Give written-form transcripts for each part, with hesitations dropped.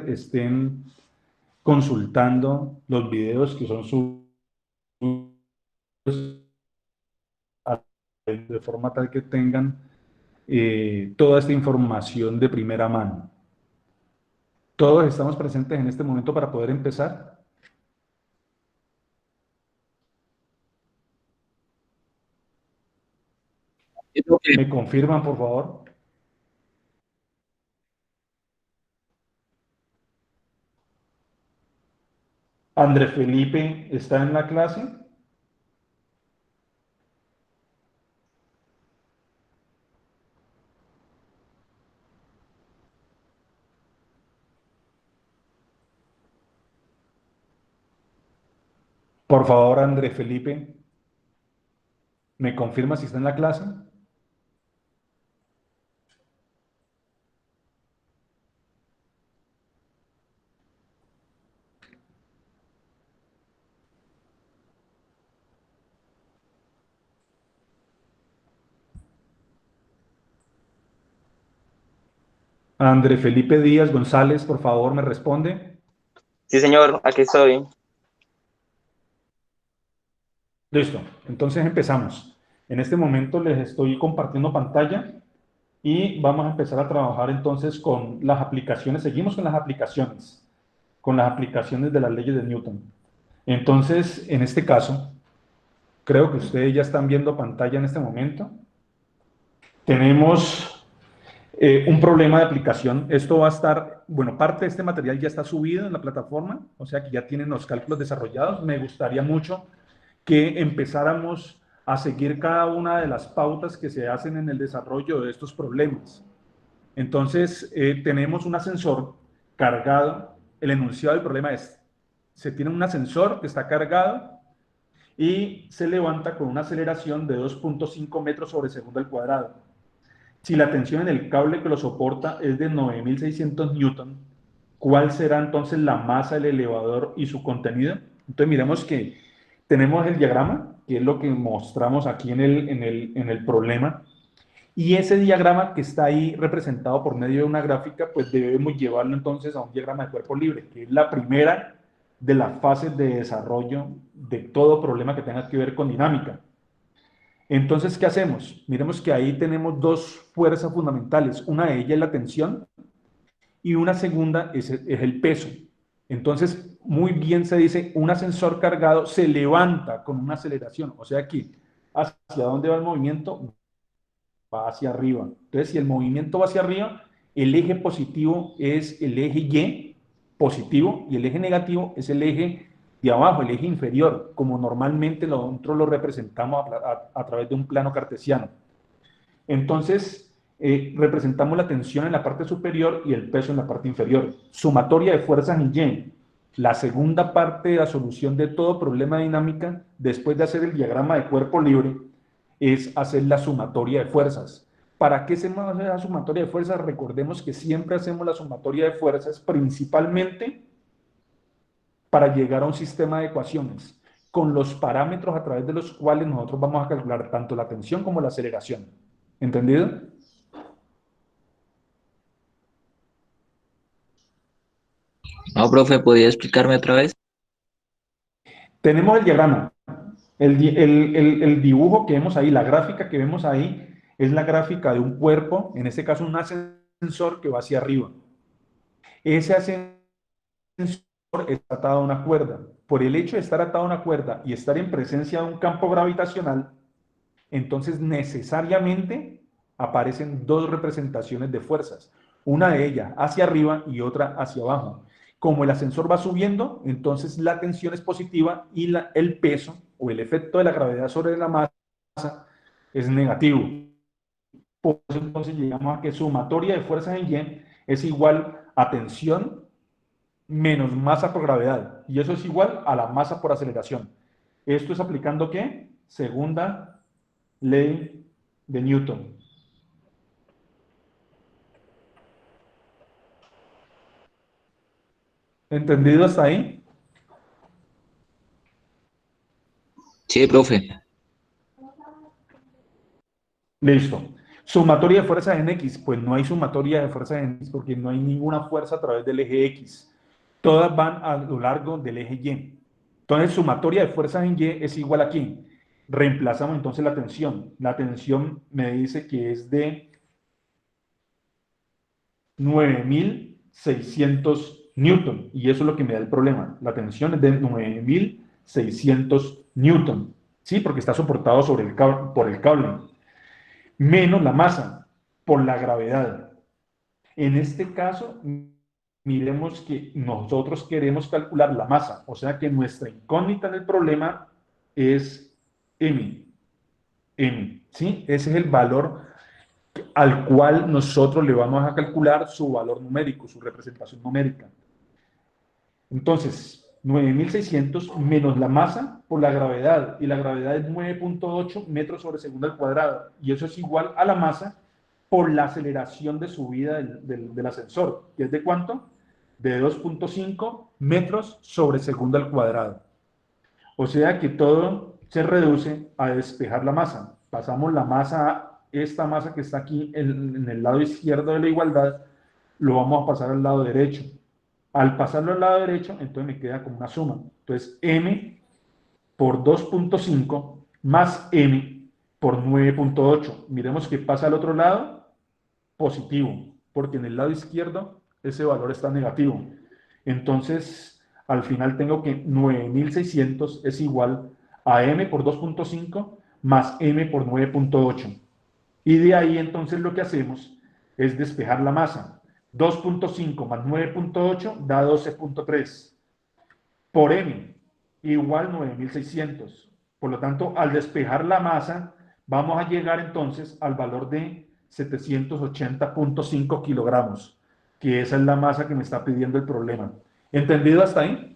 estén consultando los videos que son subidos de forma tal que tengan toda esta información de primera mano. Todos estamos presentes en este momento para poder empezar. ¿Me confirman, por favor? André Felipe está en la clase. Por favor, André Felipe, ¿me confirma si está en la clase? André Felipe Díaz González, por favor, me responde. Sí, señor, aquí estoy. Listo, entonces empezamos. En este momento les estoy compartiendo pantalla y vamos a empezar a trabajar entonces con las aplicaciones. Seguimos con las aplicaciones de las leyes de Newton. Entonces, en este caso, creo que ustedes ya están viendo pantalla en este momento. Tenemos un problema de aplicación. Esto va a estar, bueno, parte de este material ya está subido en la plataforma, o sea que ya tienen los cálculos desarrollados. Me gustaría mucho que empezáramos a seguir cada una de las pautas que se hacen en el desarrollo de estos problemas. Entonces, tenemos un ascensor cargado. El enunciado del problema es, se tiene un ascensor que está cargado y se levanta con una aceleración de 2.5 metros sobre segundo al cuadrado. Si la tensión en el cable que lo soporta es de 9.600 newton, ¿cuál será entonces la masa del elevador y su contenido? Entonces miremos que tenemos el diagrama, que es lo que mostramos aquí en el problema, y ese diagrama que está ahí representado por medio de una gráfica, pues debemos llevarlo entonces a un diagrama de cuerpo libre, que es la primera de las fases de desarrollo de todo problema que tenga que ver con dinámica. Entonces, ¿qué hacemos? Miremos que ahí tenemos dos fuerzas fundamentales. Una de ellas es la tensión y una segunda es el peso. Entonces, muy bien se dice, un ascensor cargado se levanta con una aceleración. O sea que, ¿hacia dónde va el movimiento? Va hacia arriba. Entonces, si el movimiento va hacia arriba, el eje positivo es el eje Y positivo y el eje negativo es el eje de abajo, el eje inferior, como normalmente nosotros lo representamos a través de un plano cartesiano. Entonces, representamos la tensión en la parte superior y el peso en la parte inferior. Sumatoria de fuerzas en Y. La segunda parte de la solución de todo problema de dinámica, después de hacer el diagrama de cuerpo libre, es hacer la sumatoria de fuerzas. ¿Para qué hacemos la sumatoria de fuerzas? Recordemos que siempre hacemos la sumatoria de fuerzas principalmente para llegar a un sistema de ecuaciones con los parámetros a través de los cuales nosotros vamos a calcular tanto la tensión como la aceleración. ¿Entendido? No, profe, ¿podría explicarme otra vez? Tenemos el diagrama, el dibujo que vemos ahí, la gráfica que vemos ahí, es la gráfica de un cuerpo, en este caso un ascensor que va hacia arriba. Ese ascensor está atado a una cuerda. Por el hecho de estar atado a una cuerda y estar en presencia de un campo gravitacional, entonces necesariamente aparecen dos representaciones de fuerzas, una de ellas hacia arriba y otra hacia abajo. Como el ascensor va subiendo, entonces la tensión es positiva y el peso o el efecto de la gravedad sobre la masa es negativo. Por eso entonces llegamos a que sumatoria de fuerzas en Y es igual a tensión menos masa por gravedad. Y eso es igual a la masa por aceleración. ¿Esto es aplicando qué? Segunda ley de Newton. ¿Entendido hasta ahí? Sí, profe. Listo. Sumatoria de fuerzas en X, pues no hay sumatoria de fuerzas en X porque no hay ninguna fuerza a través del eje X. Todas van a lo largo del eje Y. Entonces, sumatoria de fuerzas en Y es igual a ¿qué? Reemplazamos entonces la tensión. La tensión me dice que es de 9.600 newton. Y eso es lo que me da el problema. La tensión es de 9.600 newton. ¿Sí? Porque está soportado sobre por el cable. Menos la masa por la gravedad. En este caso, miremos que nosotros queremos calcular la masa, o sea que nuestra incógnita en el problema es m, ¿sí? Ese es el valor al cual nosotros le vamos a calcular su valor numérico, su representación numérica. Entonces, 9.600 menos la masa por la gravedad, y la gravedad es 9.8 metros sobre segundo al cuadrado, y eso es igual a la masa por la aceleración de subida del ascensor, que es de ¿cuánto? De 2.5 metros sobre segundo al cuadrado. O sea que todo se reduce a despejar la masa. Pasamos la masa, esta masa que está aquí en el lado izquierdo de la igualdad, lo vamos a pasar al lado derecho. Al pasarlo al lado derecho, entonces me queda como una suma. Entonces, m por 2.5 más m por 9.8. Miremos qué pasa al otro lado, positivo, porque en el lado izquierdo ese valor está negativo. Entonces, al final tengo que 9.600 es igual a m por 2.5 más m por 9.8. Y de ahí entonces lo que hacemos es despejar la masa. 2.5 más 9.8 da 12.3 por m igual 9.600. Por lo tanto, al despejar la masa, vamos a llegar entonces al valor de 780.5 kilogramos, que esa es la masa que me está pidiendo el problema. ¿Entendido hasta ahí?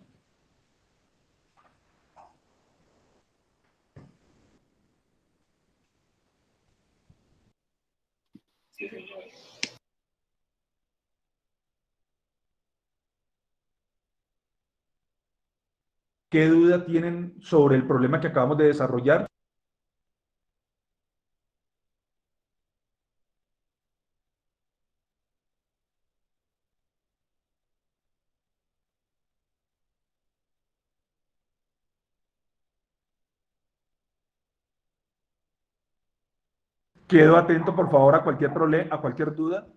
¿Qué duda tienen sobre el problema que acabamos de desarrollar? Quedo atento, por favor, a cualquier problema, a cualquier duda.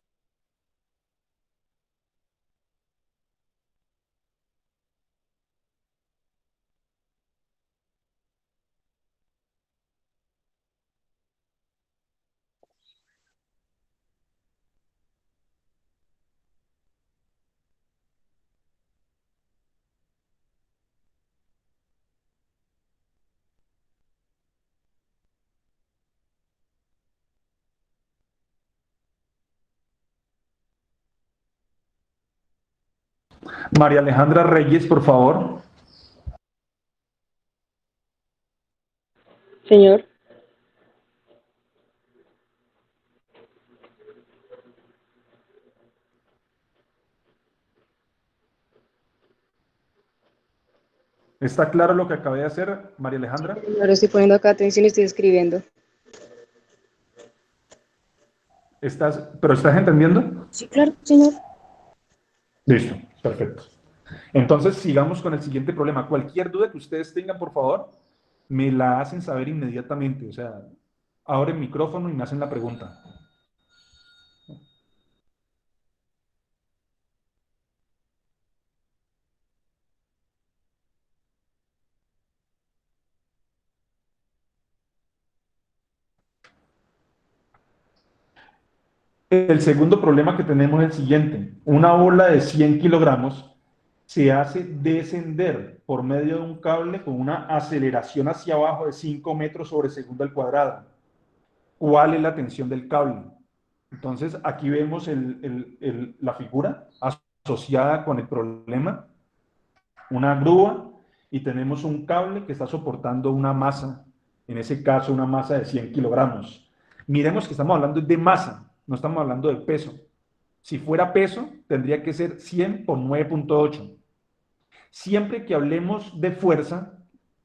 María Alejandra Reyes, por favor. Señor, ¿Está claro lo que acabé de hacer, María Alejandra? ahora estoy poniendo acá atención y estoy escribiendo. ¿Pero estás entendiendo? Sí, claro, señor. Listo, perfecto. Entonces, sigamos con el siguiente problema. Cualquier duda que ustedes tengan, por favor, me la hacen saber inmediatamente. O sea, abren el micrófono y me hacen la pregunta. El segundo problema que tenemos es el siguiente. Una bola de 100 kilogramos se hace descender por medio de un cable con una aceleración hacia abajo de 5 metros sobre segundo al cuadrado. ¿Cuál es la tensión del cable? Entonces, aquí vemos la figura asociada con el problema, una grúa, y tenemos un cable que está soportando una masa, en ese caso una masa de 100 kilogramos. Miremos que estamos hablando de masa, no estamos hablando de peso. Si fuera peso, tendría que ser 100 por 9.8. Siempre que hablemos de fuerza,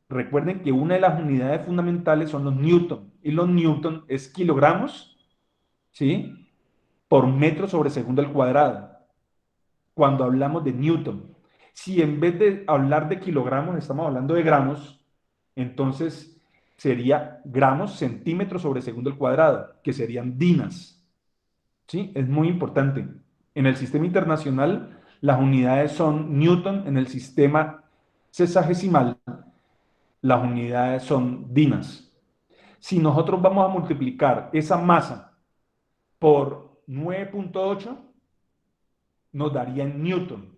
recuerden que una de las unidades fundamentales son los newton, y los newton es kilogramos ¿sí? Por metro sobre segundo al cuadrado, cuando hablamos de newton. Si en vez de hablar de kilogramos estamos hablando de gramos, entonces sería gramos, centímetros sobre segundo al cuadrado, que serían dinas, ¿sí? Es muy importante. En el sistema internacional, las unidades son newton, en el sistema sesagesimal, las unidades son dinas. Si nosotros vamos a multiplicar esa masa por 9.8, nos daría en newton.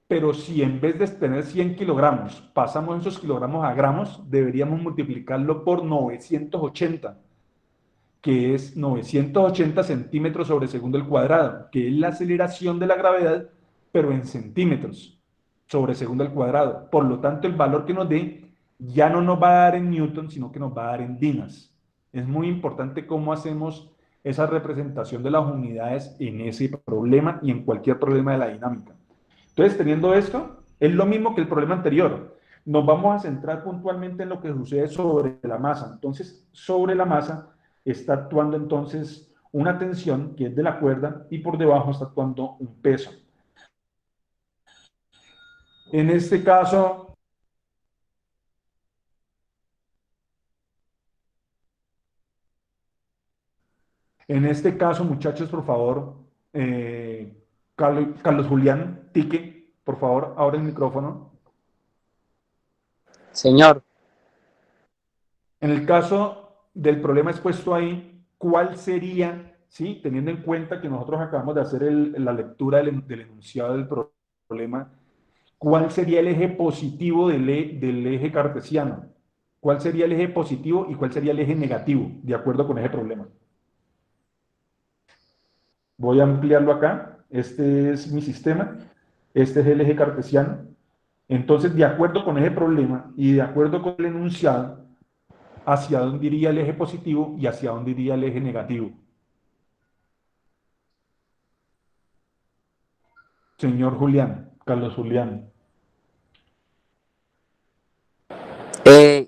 Pero si en vez de tener 100 kilogramos, pasamos esos kilogramos a gramos, deberíamos multiplicarlo por 980, que es 980 centímetros sobre segundo al cuadrado, que es la aceleración de la gravedad, pero en centímetros sobre segundo al cuadrado. Por lo tanto, el valor que nos dé ya no nos va a dar en newton, sino que nos va a dar en dinas. Es muy importante cómo hacemos esa representación de las unidades en ese problema y en cualquier problema de la dinámica. Entonces, teniendo esto, es lo mismo que el problema anterior. Nos vamos a centrar puntualmente en lo que sucede sobre la masa. Entonces, sobre la masa está actuando entonces una tensión que es de la cuerda y por debajo está actuando un peso. En este caso, muchachos, por favor, Carlos Julián Tique, por favor, abre el micrófono. Señor, En el caso del problema expuesto ahí, ¿cuál sería, sí, teniendo en cuenta que nosotros acabamos de hacer la lectura del enunciado del problema, cuál sería el eje positivo del eje cartesiano? ¿Cuál sería el eje positivo y cuál sería el eje negativo, de acuerdo con ese problema? Voy a ampliarlo acá. Este es mi sistema. Este es el eje cartesiano. Entonces, de acuerdo con ese problema y de acuerdo con el enunciado, hacia dónde iría el eje positivo y hacia dónde iría el eje negativo. Señor Julián, Carlos Julián.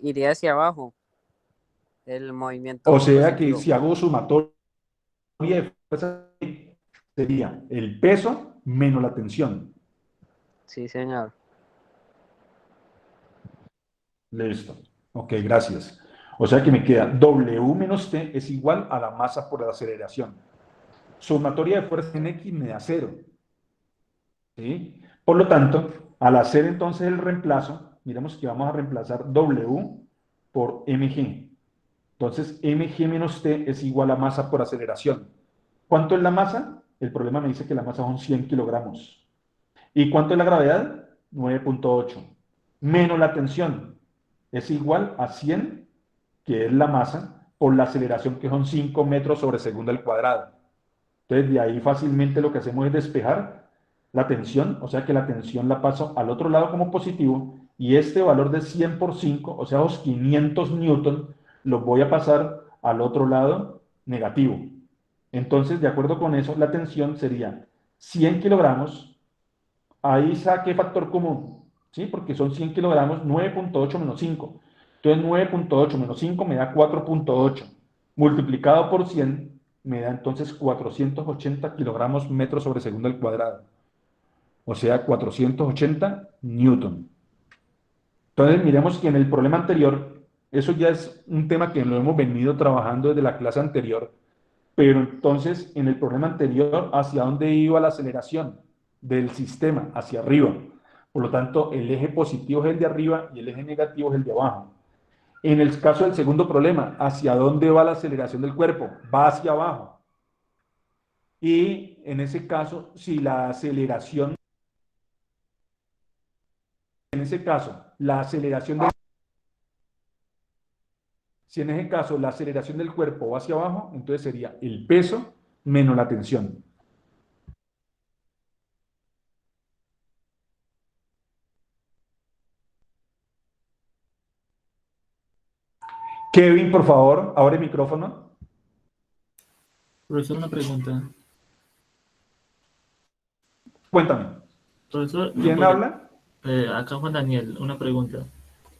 iría hacia abajo el movimiento O sea que positivo. si hago sumatoria de fuerza, sería el peso menos la tensión. Sí, señor. Listo. Ok, gracias. O sea que me queda W menos T es igual a la masa por la aceleración. Sumatoria de fuerza en X me da 0. ¿Sí? Por lo tanto, al hacer entonces el reemplazo, miremos que vamos a reemplazar W por mg. Entonces, mg menos T es igual a masa por aceleración. ¿Cuánto es la masa? El problema me dice que la masa son 100 kilogramos. ¿Y cuánto es la gravedad? 9.8. Menos la tensión. Es igual a 100, que es la masa, por la aceleración, que son 5 metros sobre segundo al cuadrado. Entonces, de ahí fácilmente lo que hacemos es despejar la tensión, o sea que la tensión la paso al otro lado como positivo, y este valor de 100 por 5, o sea, los 500 newton, los voy a pasar al otro lado negativo. Entonces, de acuerdo con eso, la tensión sería 100 kilogramos, ahí saqué factor común, ¿sí? Porque son 100 kilogramos, 9.8 menos 5. Entonces, 9.8 menos 5 me da 4.8. Multiplicado por 100, me da entonces 480 kilogramos metros sobre segundo al cuadrado. O sea, 480 newton. Entonces, miremos que en el problema anterior, eso ya es un tema que lo hemos venido trabajando desde la clase anterior, pero entonces en el problema anterior, ¿hacia dónde iba la aceleración del sistema? Hacia arriba. Por lo tanto, el eje positivo es el de arriba y el eje negativo es el de abajo. En el caso del segundo problema, ¿hacia dónde va la aceleración del cuerpo? Va hacia abajo. Y en ese caso, si la aceleración, en ese caso, la aceleración del, si en ese caso la aceleración del cuerpo va hacia abajo, entonces sería el peso menos la tensión. Kevin, por favor, abre el micrófono. Profesor, una pregunta. Cuéntame. Profesor, ¿Quién habla? acá Juan Daniel, una pregunta.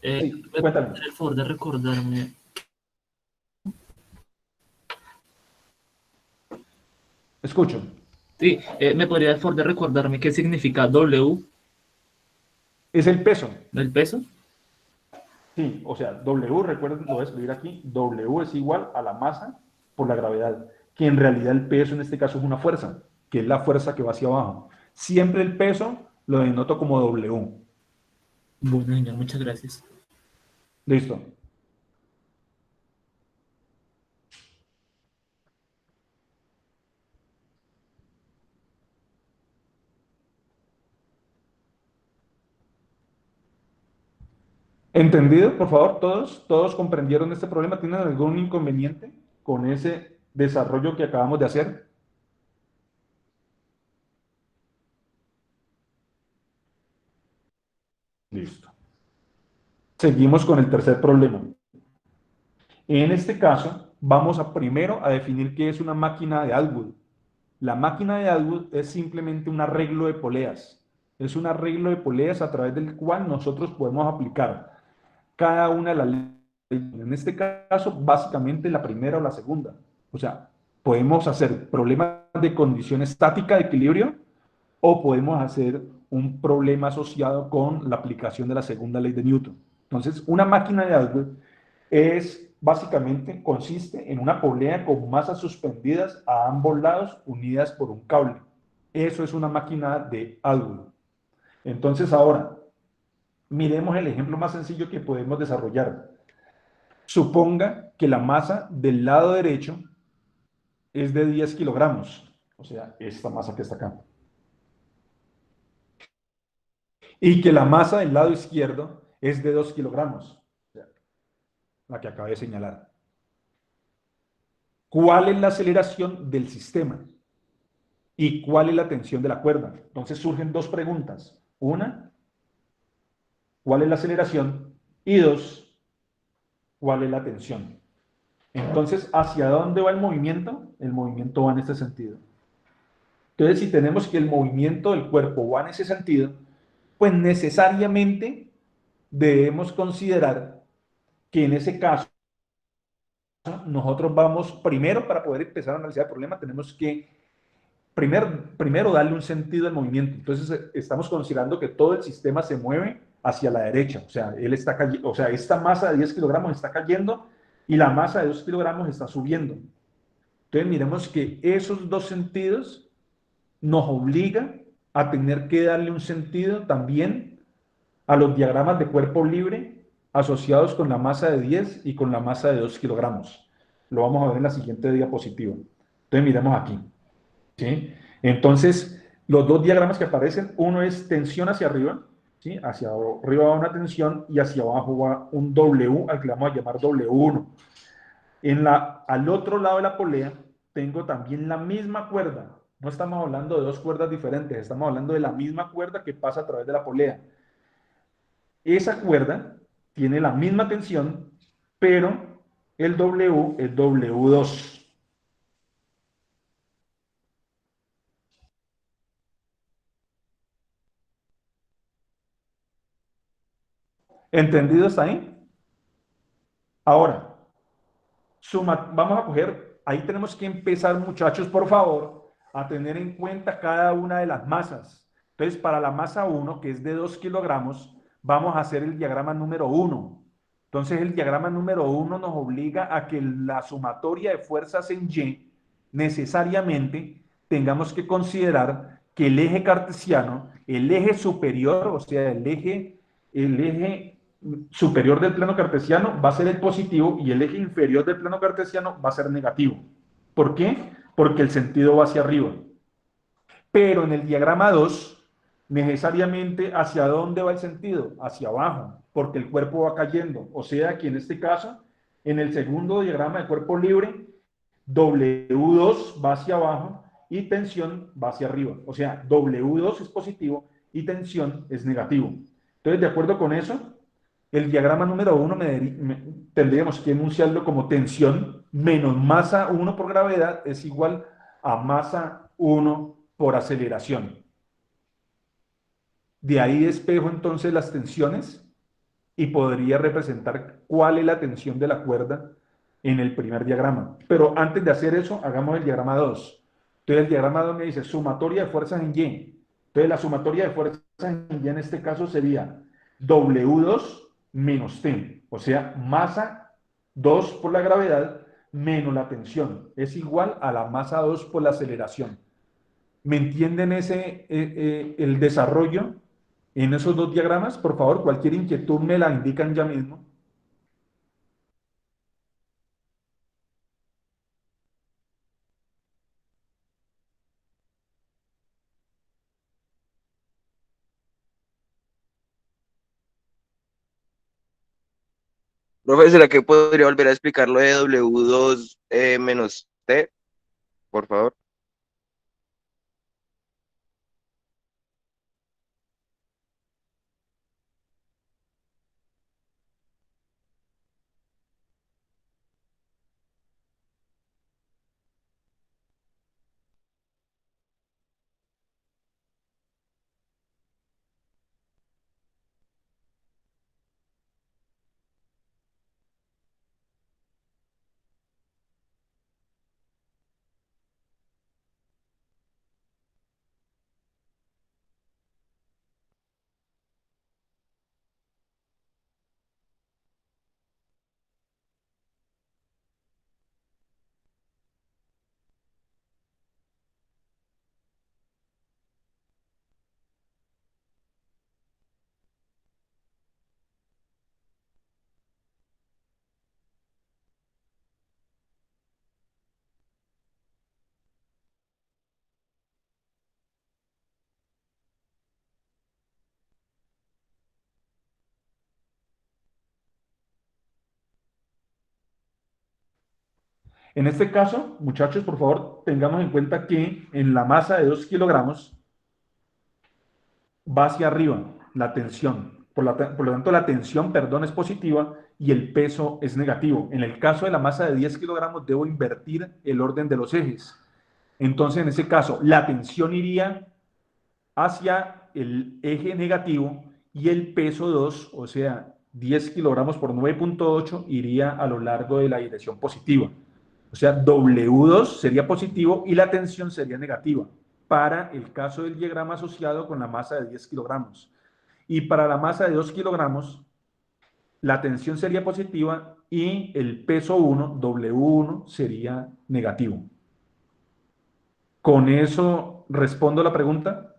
Sí, ¿Me puede cuéntame. hacer el favor de recordarme? Escucho. Sí, ¿me podrías por favor recordarme qué significa W Es el peso. del peso? Sí, o sea, W, recuerden, lo voy a escribir aquí, W es igual a la masa por la gravedad, que en realidad el peso en este caso es una fuerza, que es la fuerza que va hacia abajo. Siempre el peso lo denoto como W. Bueno, señor, muchas gracias. Listo. ¿Entendido? Por favor, todos comprendieron este problema. ¿Tienen algún inconveniente con ese desarrollo que acabamos de hacer? Listo. Seguimos con el tercer problema. En este caso, vamos a primero a definir qué es una máquina de Atwood. La máquina de Atwood es simplemente un arreglo de poleas. Es un arreglo de poleas a través del cual nosotros podemos aplicar cada una de las leyes. En este caso, básicamente la primera o la segunda. O sea, podemos hacer problemas de condición estática de equilibrio o podemos hacer un problema asociado con la aplicación de la segunda ley de Newton. Entonces, una máquina de Atwood es básicamente, consiste en una polea con masas suspendidas a ambos lados unidas por un cable. Eso es una máquina de Atwood. Entonces, ahora, miremos el ejemplo más sencillo que podemos desarrollar. Suponga que la masa del lado derecho es de 10 kilogramos, o sea, esta masa que está acá. Y que la masa del lado izquierdo es de 2 kilogramos, o sea, la que acabé de señalar. ¿Cuál es la aceleración del sistema? ¿Y cuál es la tensión de la cuerda? Entonces surgen dos preguntas. Una, ¿cuál es la aceleración? Y dos, ¿cuál es la tensión? Entonces, ¿hacia dónde va el movimiento? El movimiento va en este sentido. Entonces, si tenemos que el movimiento del cuerpo va en ese sentido, pues necesariamente debemos considerar que en ese caso nosotros vamos primero, para poder empezar a analizar el problema, tenemos que primero darle un sentido al movimiento. Entonces estamos considerando que todo el sistema se mueve hacia la derecha, o sea, él está o sea, esta masa de 10 kilogramos está cayendo y la masa de 2 kilogramos está subiendo. Entonces miremos que esos dos sentidos nos obligan a tener que darle un sentido también a los diagramas de cuerpo libre asociados con la masa de 10 y con la masa de 2 kilogramos. Lo vamos a ver en la siguiente diapositiva. Entonces miremos aquí. ¿Sí? Entonces, los dos diagramas que aparecen, uno es tensión hacia arriba, ¿sí? Hacia arriba va una tensión y hacia abajo va un W, al que le vamos a llamar W1. Al otro lado de la polea tengo también la misma cuerda. No estamos hablando de dos cuerdas diferentes, estamos hablando de la misma cuerda que pasa a través de la polea. Esa cuerda tiene la misma tensión, pero el W es W2. ¿Entendido hasta ahí? Ahora, vamos a coger, ahí tenemos que empezar, muchachos, por favor, a tener en cuenta cada una de las masas. Entonces, para la masa 1, que es de 2 kilogramos, vamos a hacer el diagrama número 1. Entonces, el diagrama número 1 nos obliga a que la sumatoria de fuerzas en Y necesariamente tengamos que considerar que el eje cartesiano, el eje superior, o sea, el eje superior del plano cartesiano va a ser el positivo y el eje inferior del plano cartesiano va a ser negativo. ¿Por qué? Porque el sentido va hacia arriba. Pero en el diagrama 2, necesariamente, ¿hacia dónde va el sentido? Hacia abajo, porque el cuerpo va cayendo. O sea que en este caso, en el segundo diagrama de cuerpo libre, W2 va hacia abajo y tensión va hacia arriba. O sea, W2 es positivo y tensión es negativo. Entonces, de acuerdo con eso, el diagrama número 1 tendríamos que enunciarlo como tensión menos masa 1 por gravedad es igual a masa 1 por aceleración. De ahí despejo entonces las tensiones y podría representar cuál es la tensión de la cuerda en el primer diagrama. Pero antes de hacer eso, hagamos el diagrama 2. Entonces el diagrama 2 me dice sumatoria de fuerzas en Y. Entonces la sumatoria de fuerzas en Y en este caso sería W2 menos T, o sea, masa 2 por la gravedad menos la tensión. Es igual a la masa 2 por la aceleración. ¿Me entienden el desarrollo en esos dos diagramas? Por favor, cualquier inquietud me la indican ya mismo. Profe, ¿será que podría volver a explicar lo de W2 menos T, por favor? En este caso, muchachos, por favor, tengamos en cuenta que en la masa de 2 kilogramos va hacia arriba la tensión. Por lo tanto, la tensión, perdón, es positiva y el peso es negativo. En el caso de la masa de 10 kilogramos, debo invertir el orden de los ejes. Entonces, en ese caso, la tensión iría hacia el eje negativo y el peso 2, o sea, 10 kilogramos por 9.8, iría a lo largo de la dirección positiva. O sea, W2 sería positivo y la tensión sería negativa para el caso del diagrama asociado con la masa de 10 kilogramos. Y para la masa de 2 kilogramos, la tensión sería positiva y el peso 1, W1, sería negativo. ¿Con eso respondo la pregunta?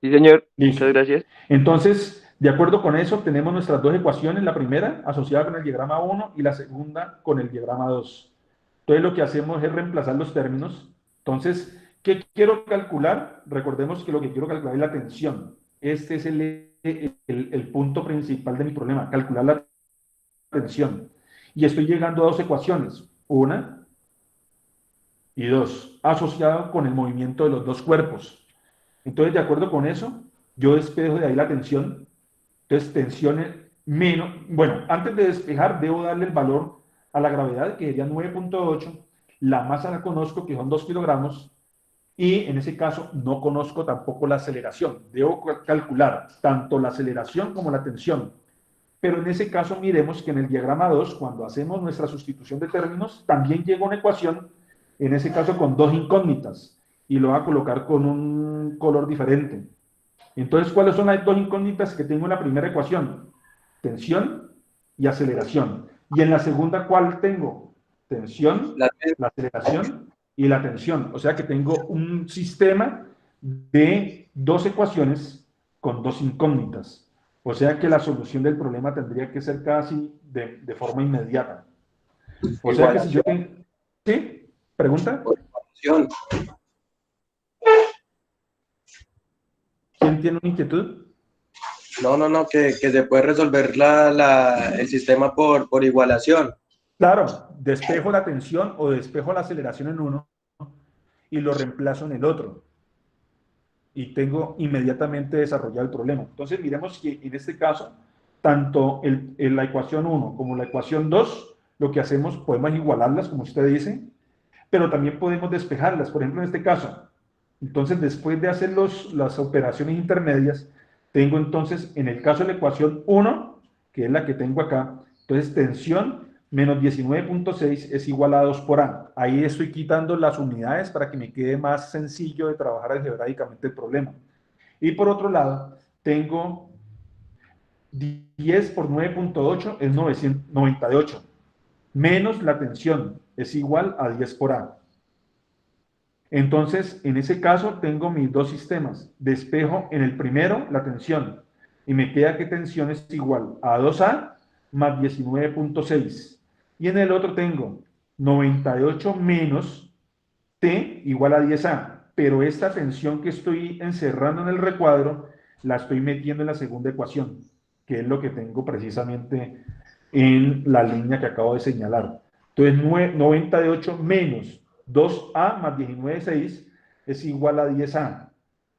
Sí, señor. Listo. Muchas gracias. Entonces, de acuerdo con eso, tenemos nuestras dos ecuaciones, la primera asociada con el diagrama 1 y la segunda con el diagrama 2. Entonces, lo que hacemos es reemplazar los términos. Entonces, ¿qué quiero calcular? Recordemos que lo que quiero calcular es la tensión. Este es el punto principal de mi problema, calcular la tensión. Y estoy llegando a dos ecuaciones, una y dos, asociado con el movimiento de los dos cuerpos. Entonces, de acuerdo con eso, yo despejo de ahí la tensión. Entonces, tensión menos, bueno, antes de despejar, debo darle el valor a la gravedad, que sería 9.8. La masa la conozco, que son 2 kilogramos, y en ese caso no conozco tampoco la aceleración. Debo calcular tanto la aceleración como la tensión. Pero en ese caso, miremos que en el diagrama 2, cuando hacemos nuestra sustitución de términos, también llega una ecuación, en ese caso con dos incógnitas, y lo voy a colocar con un color diferente. Entonces, ¿cuáles son las dos incógnitas que tengo en la primera ecuación? Tensión y aceleración. Y en la segunda, ¿cuál tengo? Tensión, la aceleración y la tensión. O sea que tengo un sistema de dos ecuaciones con dos incógnitas. O sea que la solución del problema tendría que ser casi de forma inmediata. O sea que si yo tengo... ¿Sí? ¿Pregunta? ¿Quién tiene una inquietud? No, que se puede resolver el sistema por igualación. Claro, despejo la tensión o despejo la aceleración en uno y lo reemplazo en el otro. Y tengo inmediatamente desarrollado el problema. Entonces, miremos que en este caso, tanto la ecuación 1 como la ecuación 2, lo que hacemos, podemos igualarlas, como usted dice, pero también podemos despejarlas. Por ejemplo, en este caso, entonces, después de hacer las operaciones intermedias, tengo entonces, en el caso de la ecuación 1, que es la que tengo acá, entonces tensión menos 19.6 es igual a 2 por A. Ahí estoy quitando las unidades para que me quede más sencillo de trabajar algebraicamente el problema. Y por otro lado, tengo 10 por 9.8 es 998, menos la tensión es igual a 10 por A. Entonces, en ese caso, tengo mis dos sistemas. Despejo en el primero la tensión y me queda que tensión es igual a 2A más 19.6. Y en el otro tengo 98 menos T igual a 10A. Pero esta tensión que estoy encerrando en el recuadro la estoy metiendo en la segunda ecuación, que es lo que tengo precisamente en la línea que acabo de señalar. Entonces, 98 menos 2A más 19.6 es igual a 10A.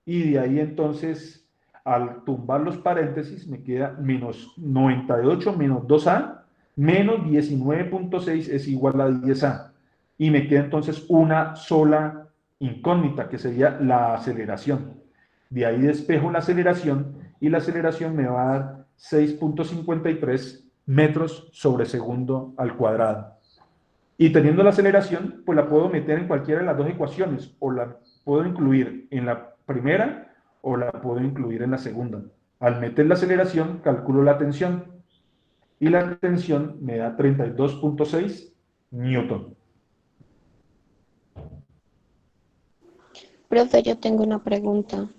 Y de ahí entonces, al tumbar los paréntesis, me queda menos 98 menos 2A menos 19.6 es igual a 10A. Y me queda entonces una sola incógnita, que sería la aceleración. De ahí despejo la aceleración y la aceleración me va a dar 6.53 metros sobre segundo al cuadrado. Y teniendo la aceleración, pues la puedo meter en cualquiera de las dos ecuaciones, o la puedo incluir en la primera o la puedo incluir en la segunda. Al meter la aceleración, calculo la tensión y la tensión me da 32.6 newton. Profe, yo tengo una pregunta.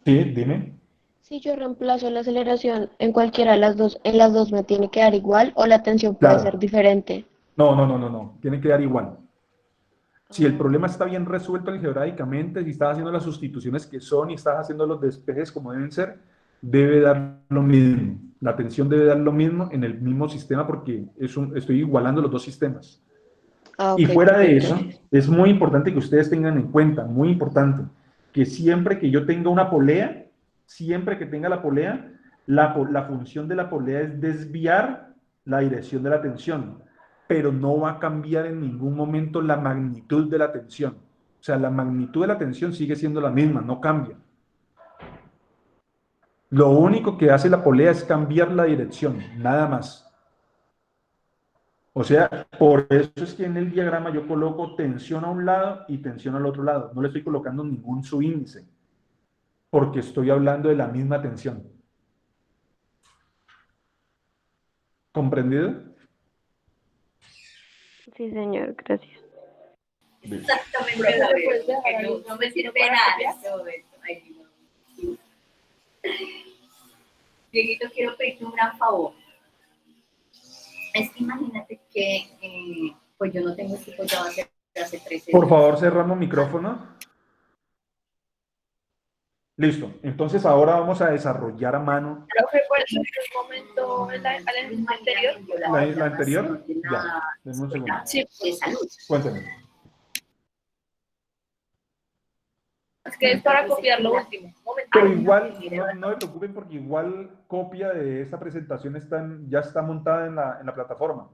Sí, dime. Si yo reemplazo la aceleración en cualquiera de las dos, ¿en las dos me tiene que dar igual o la tensión puede ser Claro. diferente? No. Tiene que dar igual. Si el problema está bien resuelto algebraicamente, si estás haciendo las sustituciones que son y estás haciendo los despejes como deben ser, debe dar lo mismo. La tensión debe dar lo mismo en el mismo sistema porque estoy igualando los dos sistemas. Ah, Y ok, fuera de perfecto. eso, es muy importante que ustedes tengan en cuenta, muy importante, que siempre que yo tenga una polea, siempre que tenga la polea, la función de la polea es desviar la dirección de la tensión, pero no va a cambiar en ningún momento la magnitud de la tensión. O sea, la magnitud de la tensión sigue siendo la misma, no cambia. Lo único que hace la polea es cambiar la dirección, nada más. O sea, por eso es que en el diagrama yo coloco tensión a un lado y tensión al otro lado. No le estoy colocando ningún subíndice, porque estoy hablando de la misma tensión. ¿Comprendido? Sí, señor, gracias. Exactamente, no me sirve nada en este momento. Ay, no. Dieguito, quiero pedirte un gran favor. Es que imagínate que pues yo no tengo este ya hace 13 días. Por favor, cerramos micrófono. Listo. Entonces ahora vamos a desarrollar a mano. Profe, ¿puedes un momento la anterior? ¿La anterior? Ya, denme un segundo. Sí, de salud. Cuéntame. Es que es para copiar lo último. Pero igual, no me preocupen porque igual copia de esta presentación ya está montada en la plataforma.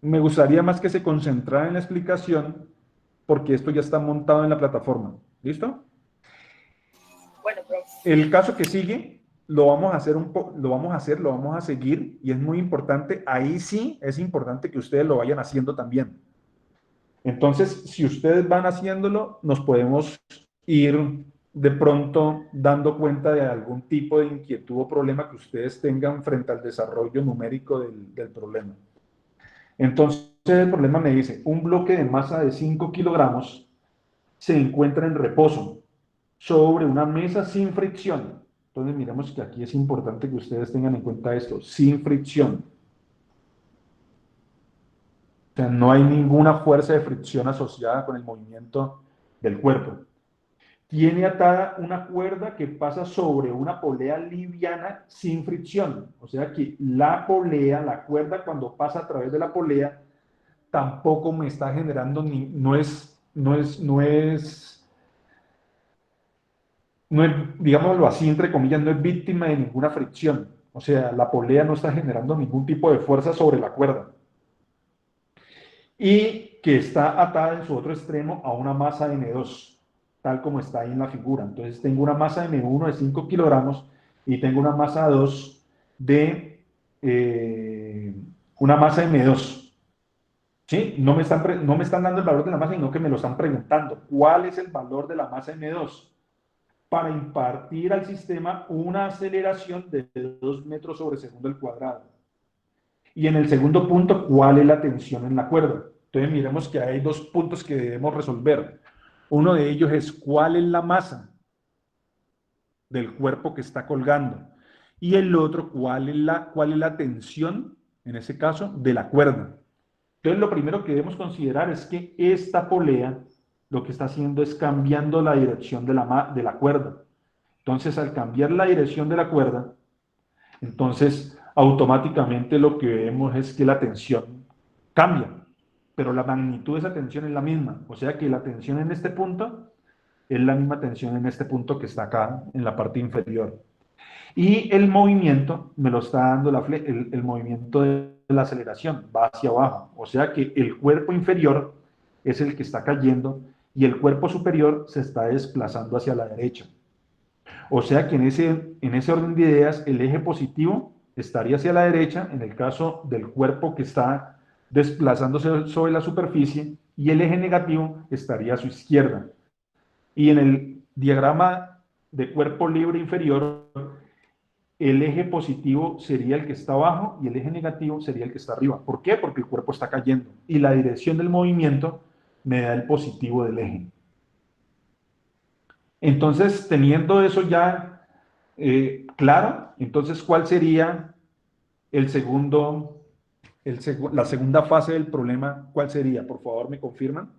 Me gustaría más que se concentrara en la explicación porque esto ya está montado en la plataforma. ¿Listo? Bueno, profe. El caso que sigue lo vamos a seguir y es muy importante, ahí sí es importante que ustedes lo vayan haciendo también. Entonces, si ustedes van haciéndolo, nos podemos ir de pronto dando cuenta de algún tipo de inquietud o problema que ustedes tengan frente al desarrollo numérico del problema. Entonces, el problema me dice, un bloque de masa de 5 kilogramos se encuentra en reposo sobre una mesa sin fricción. Entonces, miremos que aquí es importante que ustedes tengan en cuenta esto, sin fricción. O sea, no hay ninguna fuerza de fricción asociada con el movimiento del cuerpo. Tiene atada una cuerda que pasa sobre una polea liviana sin fricción. O sea que la polea, la cuerda cuando pasa a través de la polea, tampoco me está generando, digámoslo así, entre comillas, no es víctima de ninguna fricción. O sea, la polea no está generando ningún tipo de fuerza sobre la cuerda. Y que está atada en su otro extremo a una masa N2. tal como está ahí en la figura. Entonces tengo una masa M1 de 5 kilogramos y tengo una masa 2 de una masa M2. ¿Sí? No me están dando el valor de la masa, sino que me lo están preguntando. ¿Cuál es el valor de la masa M2? Para impartir al sistema una aceleración de 2 metros sobre segundo al cuadrado. Y en el segundo punto, ¿cuál es la tensión en la cuerda? Entonces miremos que hay dos puntos que debemos resolver. Uno de ellos es cuál es la masa del cuerpo que está colgando. Y el otro, cuál es la tensión, en ese caso, de la cuerda. Entonces lo primero que debemos considerar es que esta polea lo que está haciendo es cambiando la dirección de la cuerda. Entonces al cambiar la dirección de la cuerda, entonces automáticamente lo que vemos es que la tensión cambia, pero la magnitud de esa tensión es la misma. O sea que la tensión en este punto es la misma tensión en este punto que está acá en la parte inferior. Y el movimiento me lo está dando el movimiento de la aceleración, va hacia abajo. O sea que el cuerpo inferior es el que está cayendo y el cuerpo superior se está desplazando hacia la derecha. O sea que en ese orden de ideas, el eje positivo estaría hacia la derecha, en el caso del cuerpo que está desplazándose sobre la superficie, y el eje negativo estaría a su izquierda. Y en el diagrama de cuerpo libre inferior, el eje positivo sería el que está abajo y el eje negativo sería el que está arriba. ¿Por qué? Porque el cuerpo está cayendo y la dirección del movimiento me da el positivo del eje. Entonces, teniendo eso ya claro, entonces, ¿cuál sería la segunda fase del problema? ¿Cuál sería? Por favor, ¿me confirman?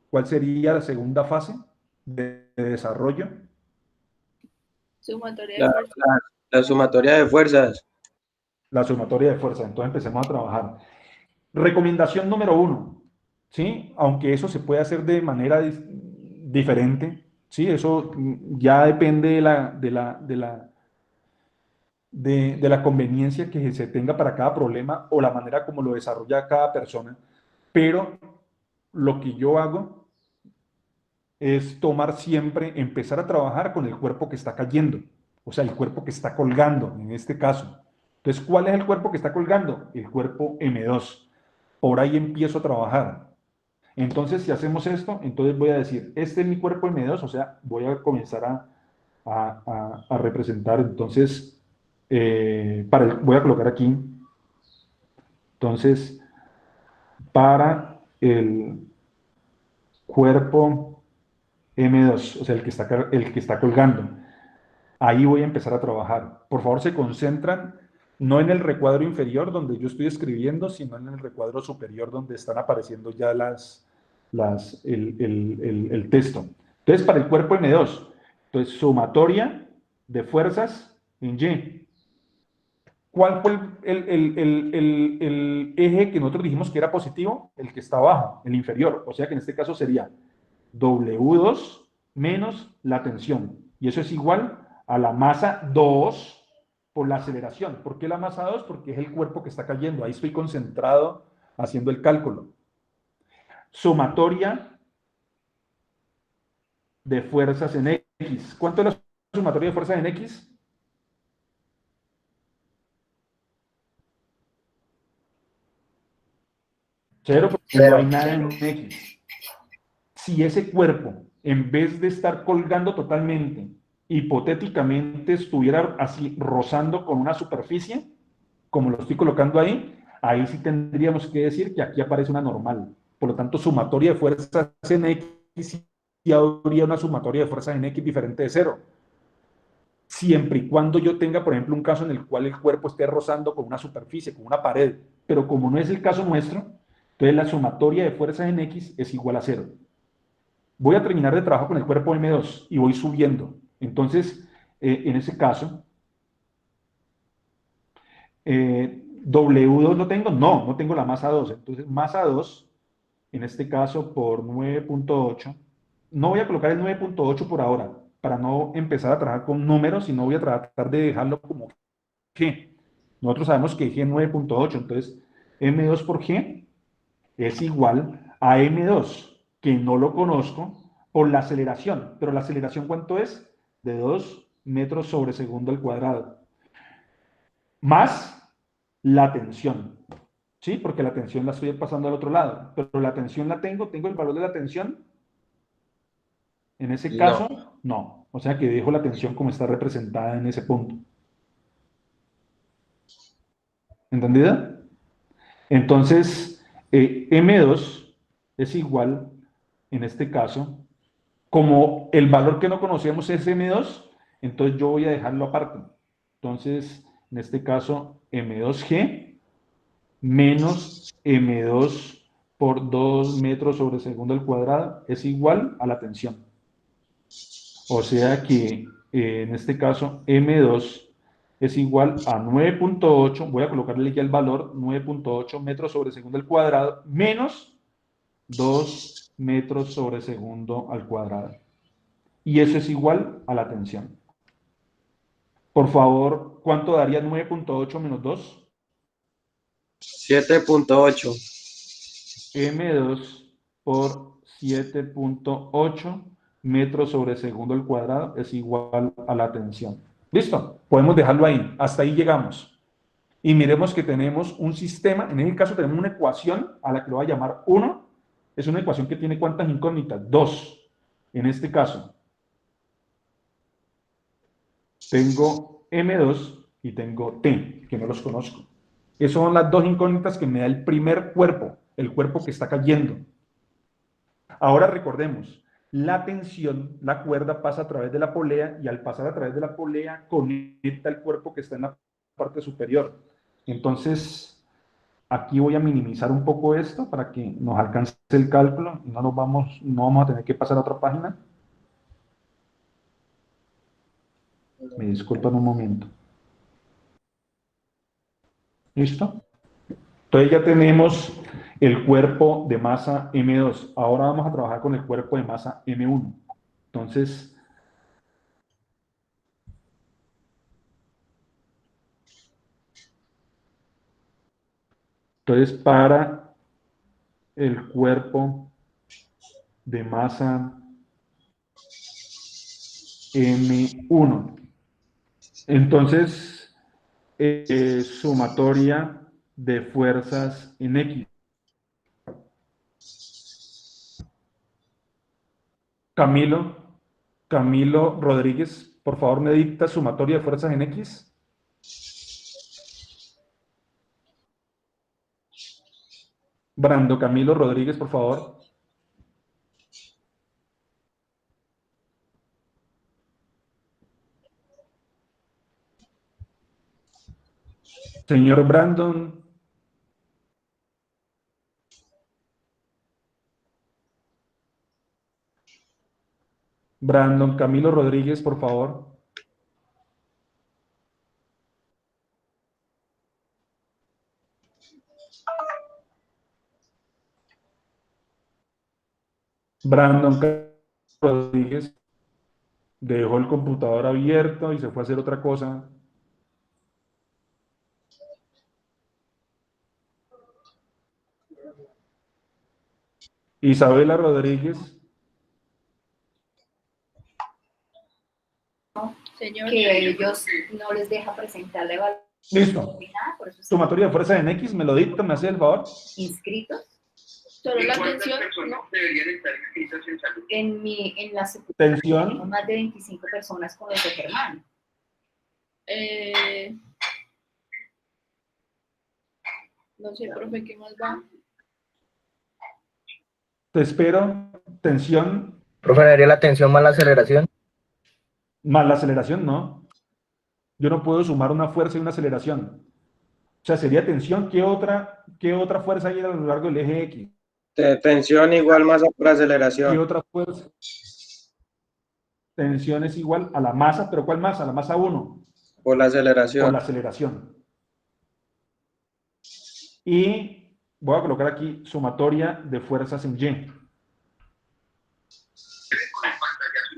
¿Cuál sería la segunda fase de desarrollo? Sumatoria de fuerzas. La sumatoria de fuerzas. La sumatoria de fuerzas. Entonces empecemos a trabajar. Recomendación número 1, ¿sí? Aunque eso se puede hacer de manera diferente, ¿sí? Eso ya depende de la conveniencia que se tenga para cada problema o la manera como lo desarrolla cada persona. Pero lo que yo hago es empezar a trabajar con el cuerpo que está cayendo, o sea, el cuerpo que está colgando, en este caso. Entonces, ¿cuál es el cuerpo que está colgando? El cuerpo M2. Por ahí empiezo a trabajar. Entonces, si hacemos esto, entonces voy a decir, este es mi cuerpo M2, o sea, voy a comenzar a representar, entonces, voy a colocar aquí, entonces, para el cuerpo M2, o sea, el que está colgando. Ahí voy a empezar a trabajar. Por favor, se concentran no en el recuadro inferior donde yo estoy escribiendo, sino en el recuadro superior donde están apareciendo ya el texto. Entonces, para el cuerpo M2, entonces, sumatoria de fuerzas en Y. ¿Cuál fue el eje que nosotros dijimos que era positivo? El que está abajo, el inferior. O sea que en este caso sería W2 menos la tensión. Y eso es igual a la masa 2 por la aceleración. ¿Por qué la masa 2? Porque es el cuerpo que está cayendo. Ahí estoy concentrado haciendo el cálculo. Sumatoria de fuerzas en X. ¿Cuánto es la sumatoria de fuerzas en X? 0, porque no hay nada en X. Si ese cuerpo, en vez de estar colgando totalmente, hipotéticamente estuviera así rozando con una superficie, como lo estoy colocando ahí, ahí sí tendríamos que decir que aquí aparece una normal. Por lo tanto, sumatoria de fuerzas en X, y habría una sumatoria de fuerzas en X diferente de 0. Siempre y cuando yo tenga, por ejemplo, un caso en el cual el cuerpo esté rozando con una superficie, con una pared, pero como no es el caso nuestro, entonces la sumatoria de fuerzas en X es igual a 0. Voy a terminar de trabajo con el cuerpo M2 y voy subiendo. Entonces, en ese caso, W2 no tengo, no tengo la masa 2. Entonces, masa 2, en este caso por 9.8. No voy a colocar el 9.8 por ahora, para no empezar a trabajar con números, sino voy a tratar de dejarlo como G. Nosotros sabemos que G es 9.8, entonces M2 por G es igual a M2, que no lo conozco, por la aceleración. Pero la aceleración, ¿cuánto es? De 2 metros sobre segundo al cuadrado. Más la tensión. ¿Sí? Porque la tensión la estoy pasando al otro lado. Pero la tensión la tengo el valor de la tensión. En ese caso, no. O sea que dejo la tensión como está representada en ese punto. ¿Entendida? Entonces, M2 es igual, en este caso, como el valor que no conocemos es M2, entonces yo voy a dejarlo aparte. Entonces, en este caso, M2G menos M2 por 2 metros sobre segundo al cuadrado es igual a la tensión. O sea que, en este caso, M2 es igual a 9.8, voy a colocarle ya el valor, 9.8 metros sobre segundo al cuadrado, menos 2 metros sobre segundo al cuadrado. Y eso es igual a la tensión. Por favor, ¿cuánto daría 9.8 menos 2? 7.8. M2 por 7.8 metros sobre segundo al cuadrado es igual a la tensión. ¿Listo? Podemos dejarlo ahí. Hasta ahí llegamos. Y miremos que tenemos un sistema, en este caso tenemos una ecuación a la que lo voy a llamar 1. Es una ecuación que tiene ¿cuántas incógnitas? 2. En este caso, tengo M2 y tengo T, que no los conozco. Esas son las dos incógnitas que me da el primer cuerpo, el cuerpo que está cayendo. Ahora recordemos, la tensión, la cuerda pasa a través de la polea y al pasar a través de la polea conecta el cuerpo que está en la parte superior. Entonces, aquí voy a minimizar un poco esto para que nos alcance el cálculo y no vamos a tener que pasar a otra página. Me disculpan un momento. ¿Listo? Entonces ya tenemos el cuerpo de masa M2. Ahora vamos a trabajar con el cuerpo de masa M1. Entonces, para el cuerpo de masa M1, entonces, sumatoria de fuerzas en X. Camilo Rodríguez, por favor, me dicta sumatoria de fuerzas en X. Brando Camilo Rodríguez, por favor. Señor Brandon. Brandon Camilo Rodríguez, por favor. Brandon Rodríguez dejó el computador abierto y se fue a hacer otra cosa. Isabela Rodríguez. Señor, que ellos no les deja presentar la evaluación. Listo. Por eso Sumatoria de fuerza en X, me lo dicta, me hace el favor. inscritos. Solo la tensión, ¿no? Deberían estar inscritos en salud. En la secundaria Tensión. tenemos más de 25 personas con el de Germán. No sé, profe, ¿qué más va? Te espero. Tensión. Profe, ¿daría la tensión más la aceleración? Más la aceleración, no. Yo no puedo sumar una fuerza y una aceleración. O sea, sería tensión. ¿Qué otra fuerza hay a lo largo del eje X? Tensión igual masa por ¿Qué aceleración. otra fuerza? Tensión es igual a la masa, pero ¿cuál masa? La masa 1. Por la aceleración. Por la aceleración. Y voy a colocar aquí sumatoria de fuerzas en Y.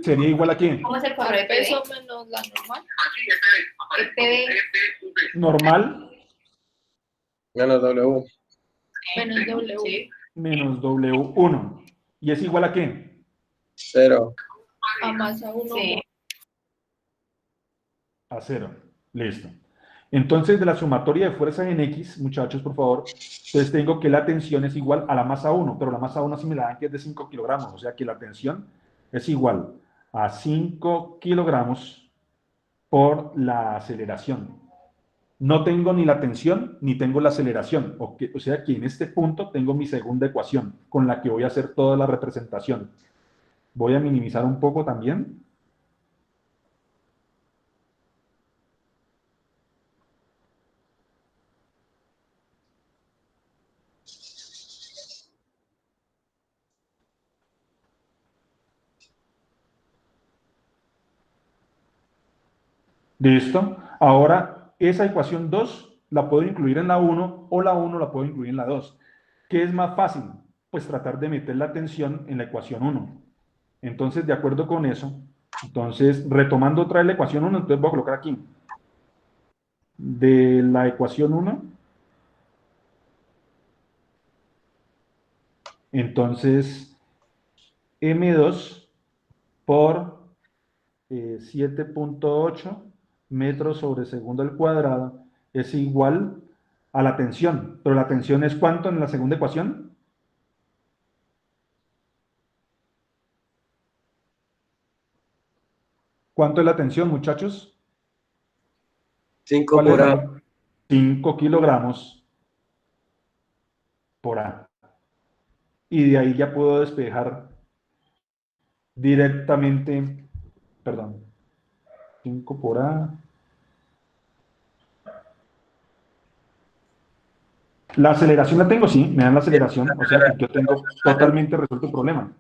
¿Sería igual a qué? ¿Cómo es el cuadro de Peso PV? menos la normal. PV Normal Menos W. Menos W. Sí. menos W1. ¿Y es igual a qué? Cero. A más a 1. Sí. A 0. Listo. Entonces, de la sumatoria de fuerzas en X, muchachos, por favor, entonces tengo que la tensión es igual a la masa 1, pero la masa 1 sí me la dan que es de 5 kilogramos, o sea que la tensión es igual a 5 kilogramos por la aceleración. No tengo ni la tensión ni tengo la aceleración, o sea que en este punto tengo mi segunda ecuación con la que voy a hacer toda la representación. Voy a minimizar un poco también. ¿Listo? Ahora, esa ecuación 2 la puedo incluir en la 1 o la 1 la puedo incluir en la 2. ¿Qué es más fácil? Pues tratar de meter la tensión en la ecuación 1. Entonces, de acuerdo con eso, entonces, retomando otra vez la ecuación 1, entonces voy a colocar aquí. De la ecuación 1, entonces, M2 por 7.8 metros sobre segundo al cuadrado es igual a la tensión. Pero la tensión es ¿cuánto en la segunda ecuación? ¿Cuánto es la tensión, muchachos? 5 ¿Cuál es el por A. valor? 5 kilogramos por A. Y de ahí ya puedo despejar directamente, perdón, 5 por A. La aceleración la tengo, sí, me dan la aceleración, o sea que yo tengo totalmente resuelto el problema.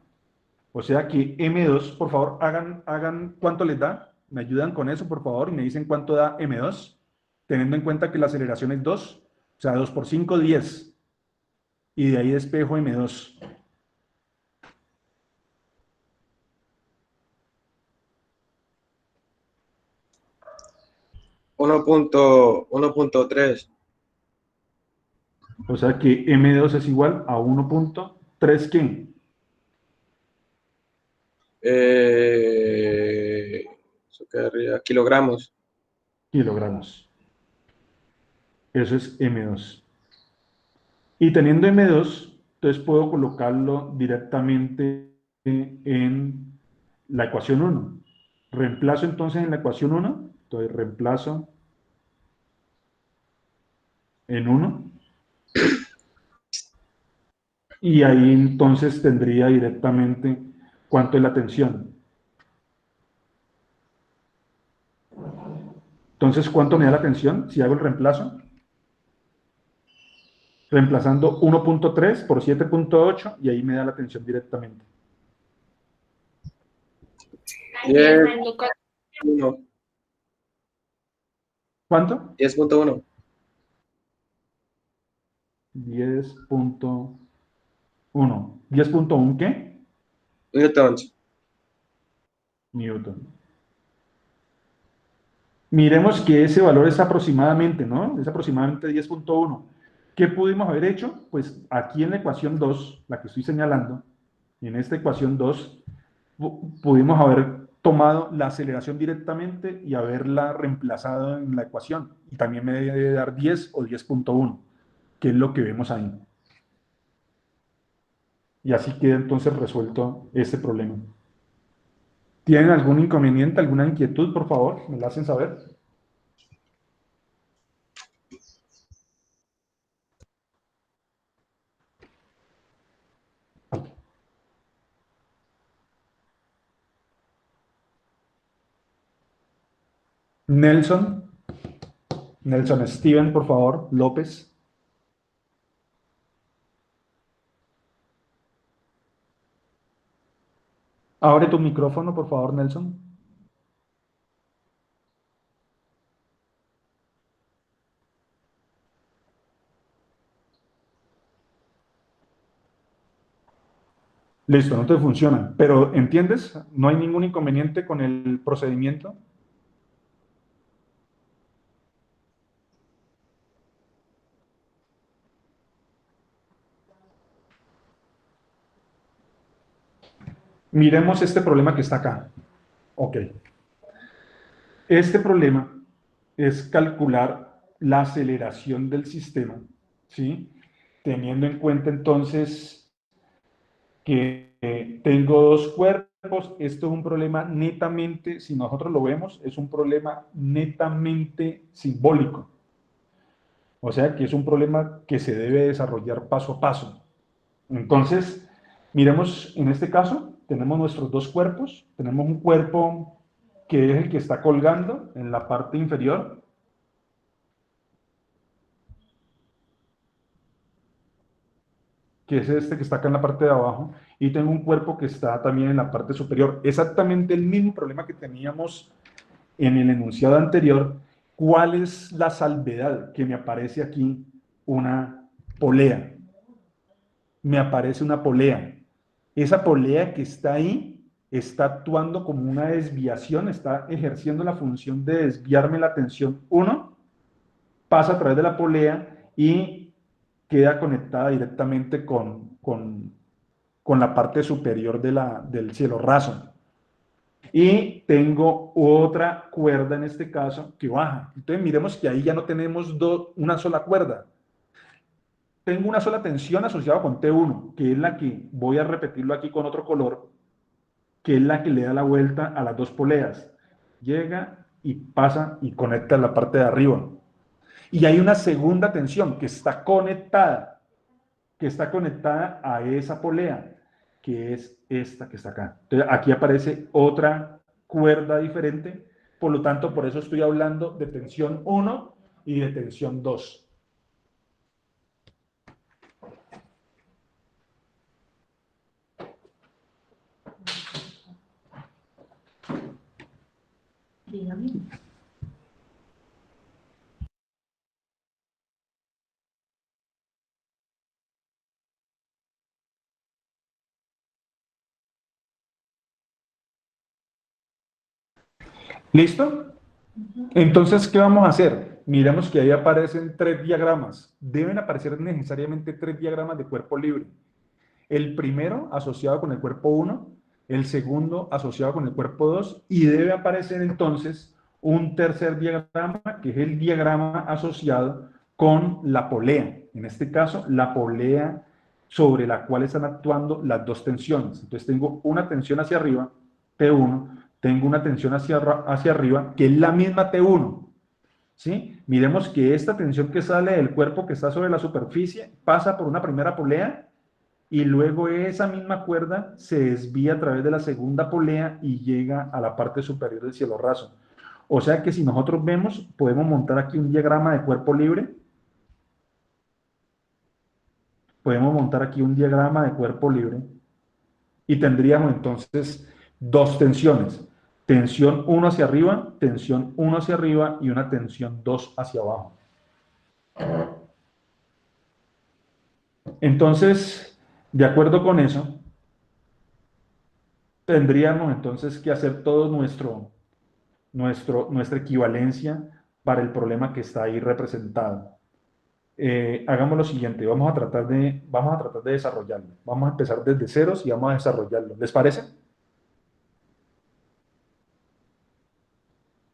O sea que M2, por favor, hagan cuánto les da, me ayudan con eso, por favor, y me dicen cuánto da M2, teniendo en cuenta que la aceleración es 2, o sea, 2 por 5, 10, y de ahí despejo M2. Uno punto tres. O sea que M2 es igual a 1.3, ¿qué? Eso quedaría kilogramos. Kilogramos. Eso es M2. Y teniendo M2, entonces puedo colocarlo directamente en la ecuación 1. Reemplazo entonces en la ecuación 1, entonces reemplazo en 1, y ahí entonces tendría directamente cuánto es la tensión. Entonces, ¿cuánto me da la tensión si hago el reemplazo? Reemplazando 1.3 por 7.8 y ahí me da la tensión directamente. 10.1. ¿Cuánto? 10.1. 10.1. ¿10.1 qué? Newtons. Newton. Miremos que ese valor es aproximadamente, ¿no? Es aproximadamente 10.1. ¿Qué pudimos haber hecho? Pues aquí en la ecuación 2, la que estoy señalando, en esta ecuación 2, pudimos haber tomado la aceleración directamente y haberla reemplazado en la ecuación. Y también me debe dar 10 o 10.1, que es lo que vemos ahí. Y así queda entonces resuelto este problema. ¿Tienen algún inconveniente, alguna inquietud, por favor? Me la hacen saber. Nelson, Nelson Steven, por favor, López. Abre tu micrófono, por favor, Nelson. Listo, no te funciona. Pero, ¿entiendes? No hay ningún inconveniente con el procedimiento. Miremos este problema que está acá. Ok. Este problema es calcular la aceleración del sistema, ¿sí? Teniendo en cuenta entonces que tengo dos cuerpos. Esto es un problema netamente, si nosotros lo vemos, es un problema netamente simbólico. O sea que es un problema que se debe desarrollar paso a paso. Entonces, miremos en este caso, tenemos nuestros dos cuerpos. Tenemos un cuerpo que es el que está colgando en la parte inferior. Que es este que está acá en la parte de abajo, y tengo un cuerpo que está también en la parte superior. Exactamente el mismo problema que teníamos en el enunciado anterior. ¿Cuál es la salvedad? Que me aparece aquí una polea. Me aparece una polea. Esa polea que está ahí está actuando como una desviación, está ejerciendo la función de desviarme la tensión 1, pasa a través de la polea y queda conectada directamente con la parte superior del cielo raso. Y tengo otra cuerda en este caso que baja. Entonces miremos que ahí ya no tenemos una sola cuerda. Tengo una sola tensión asociada con T1, que es la que, voy a repetirlo aquí con otro color, que es la que le da la vuelta a las dos poleas. Llega y pasa y conecta la parte de arriba. Y hay una segunda tensión que está conectada a esa polea, que es esta que está acá. Entonces, aquí aparece otra cuerda diferente, por lo tanto, por eso estoy hablando de tensión 1 y de tensión 2. Dígame. ¿Listo? Entonces, ¿qué vamos a hacer? Miremos que ahí aparecen 3 diagramas. Deben aparecer necesariamente 3 diagramas de cuerpo libre. El primero asociado con el cuerpo 1, el segundo asociado con el cuerpo 2, y debe aparecer entonces un tercer diagrama, que es el diagrama asociado con la polea. En este caso, la polea sobre la cual están actuando las dos tensiones. Entonces tengo una tensión hacia arriba, T1, tengo una tensión hacia arriba, que es la misma T1. ¿Sí? Miremos que esta tensión que sale del cuerpo que está sobre la superficie pasa por una primera polea, y luego esa misma cuerda se desvía a través de la segunda polea y llega a la parte superior del cielo raso. O sea que si nosotros vemos, podemos montar aquí un diagrama de cuerpo libre. Podemos montar aquí un diagrama de cuerpo libre y tendríamos entonces dos tensiones. Tensión 1 hacia arriba, tensión 1 hacia arriba y una tensión 2 hacia abajo. Entonces, de acuerdo con eso, tendríamos entonces que hacer todo nuestra equivalencia para el problema que está ahí representado. Hagamos lo siguiente, vamos a tratar de desarrollarlo. Vamos a empezar desde ceros y vamos a desarrollarlo. ¿Les parece?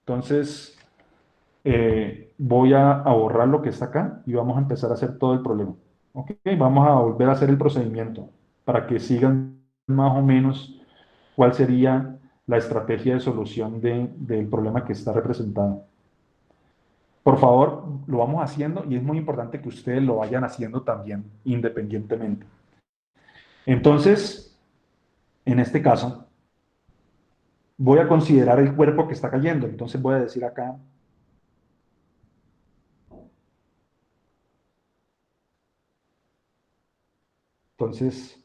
Entonces, voy a borrar lo que está acá y vamos a empezar a hacer todo el problema. ¿Ok? Vamos a volver a hacer el procedimiento para que sigan más o menos cuál sería la estrategia de solución del problema que está representado. Por favor, lo vamos haciendo y es muy importante que ustedes lo vayan haciendo también independientemente. Entonces, en este caso, voy a considerar el cuerpo que está cayendo. Entonces voy a decir acá, entonces,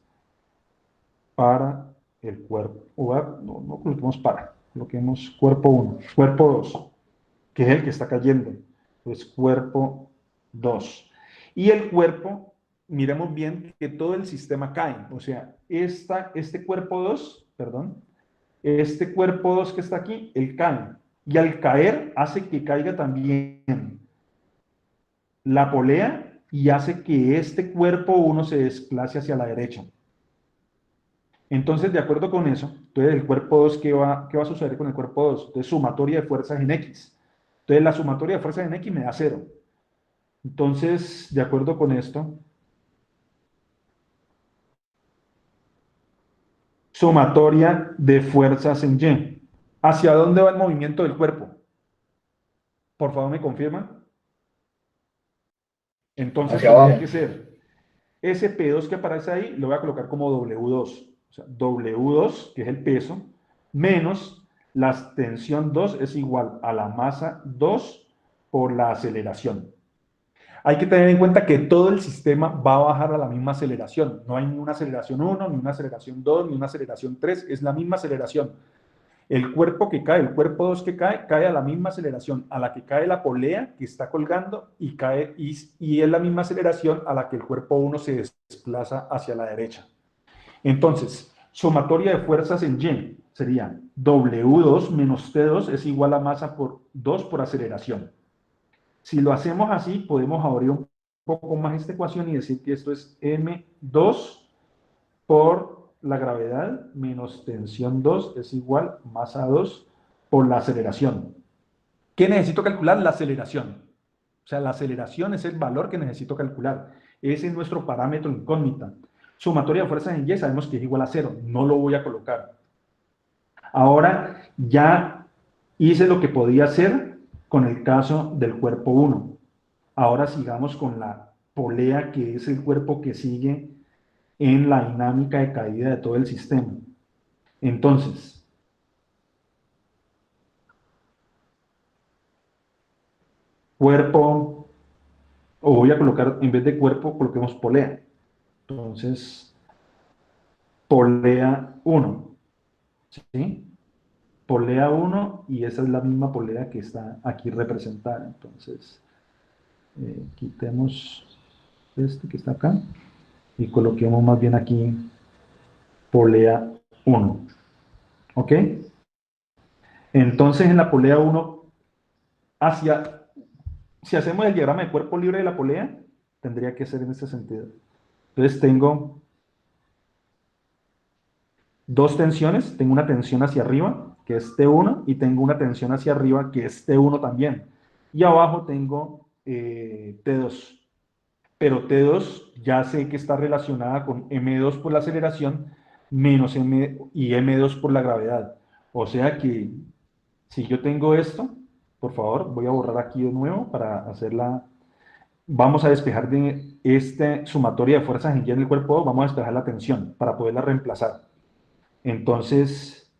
para el cuerpo, no coloquemos para, coloquemos cuerpo 1, cuerpo 2, que es el que está cayendo. Entonces, cuerpo 2. Y el cuerpo, miremos bien que todo el sistema cae. O sea, este cuerpo 2, perdón, este cuerpo 2 que está aquí, él cae. Y al caer hace que caiga también la polea y hace que este cuerpo 1 se desplace hacia la derecha. Entonces, de acuerdo con eso, entonces el cuerpo 2, ¿qué va a suceder con el cuerpo 2? Entonces, sumatoria de fuerzas en X. Entonces, la sumatoria de fuerzas en X me da 0. Entonces, de acuerdo con esto, sumatoria de fuerzas en Y. ¿Hacia dónde va el movimiento del cuerpo? Por favor, ¿me confirman? Entonces, Hacia tendría abajo. que ser ese P2 que aparece ahí, lo voy a colocar como W2. O sea, W2, que es el peso, menos la tensión 2 es igual a la masa 2 por la aceleración. Hay que tener en cuenta que todo el sistema va a bajar a la misma aceleración. No hay ni una aceleración 1, ni una aceleración 2, ni una aceleración 3, es la misma aceleración. El cuerpo que cae, el cuerpo 2 que cae, cae a la misma aceleración a la que cae la polea que está colgando y es la misma aceleración a la que el cuerpo 1 se desplaza hacia la derecha. Entonces, sumatoria de fuerzas en Y sería W2 menos T2 es igual a masa por 2 por aceleración. Si lo hacemos así, podemos abrir un poco más esta ecuación y decir que esto es M2 por la gravedad menos tensión 2 es igual a masa 2 por la aceleración. ¿Qué necesito calcular? La aceleración. O sea, la aceleración es el valor que necesito calcular. Ese es nuestro parámetro incógnita. Sumatoria de fuerzas en Y sabemos que es igual a 0. No lo voy a colocar. Ahora ya hice lo que podía hacer con el caso del cuerpo 1. Ahora sigamos con la polea, que es el cuerpo que sigue en la dinámica de caída de todo el sistema. Entonces, cuerpo, o voy a colocar, en vez de cuerpo, coloquemos polea. Entonces, polea 1, ¿sí? Polea 1, y esa es la misma polea que está aquí representada. Entonces, quitemos este que está acá y coloquemos más bien aquí polea 1. ¿Ok? Entonces, en la polea 1, si hacemos el diagrama de cuerpo libre de la polea, tendría que ser en este sentido. Entonces, tengo dos tensiones. Tengo una tensión hacia arriba, que es T1, y tengo una tensión hacia arriba, que es T1 también. Y abajo tengo T2. Pero T2 ya sé que está relacionada con M2 por la aceleración menos M2 por la gravedad. O sea que si yo tengo esto, por favor, voy a borrar aquí de nuevo para hacerla. Vamos a despejar de esta sumatoria de fuerzas en Y en el cuerpo 2, vamos a despejar la tensión para poderla reemplazar. Entonces,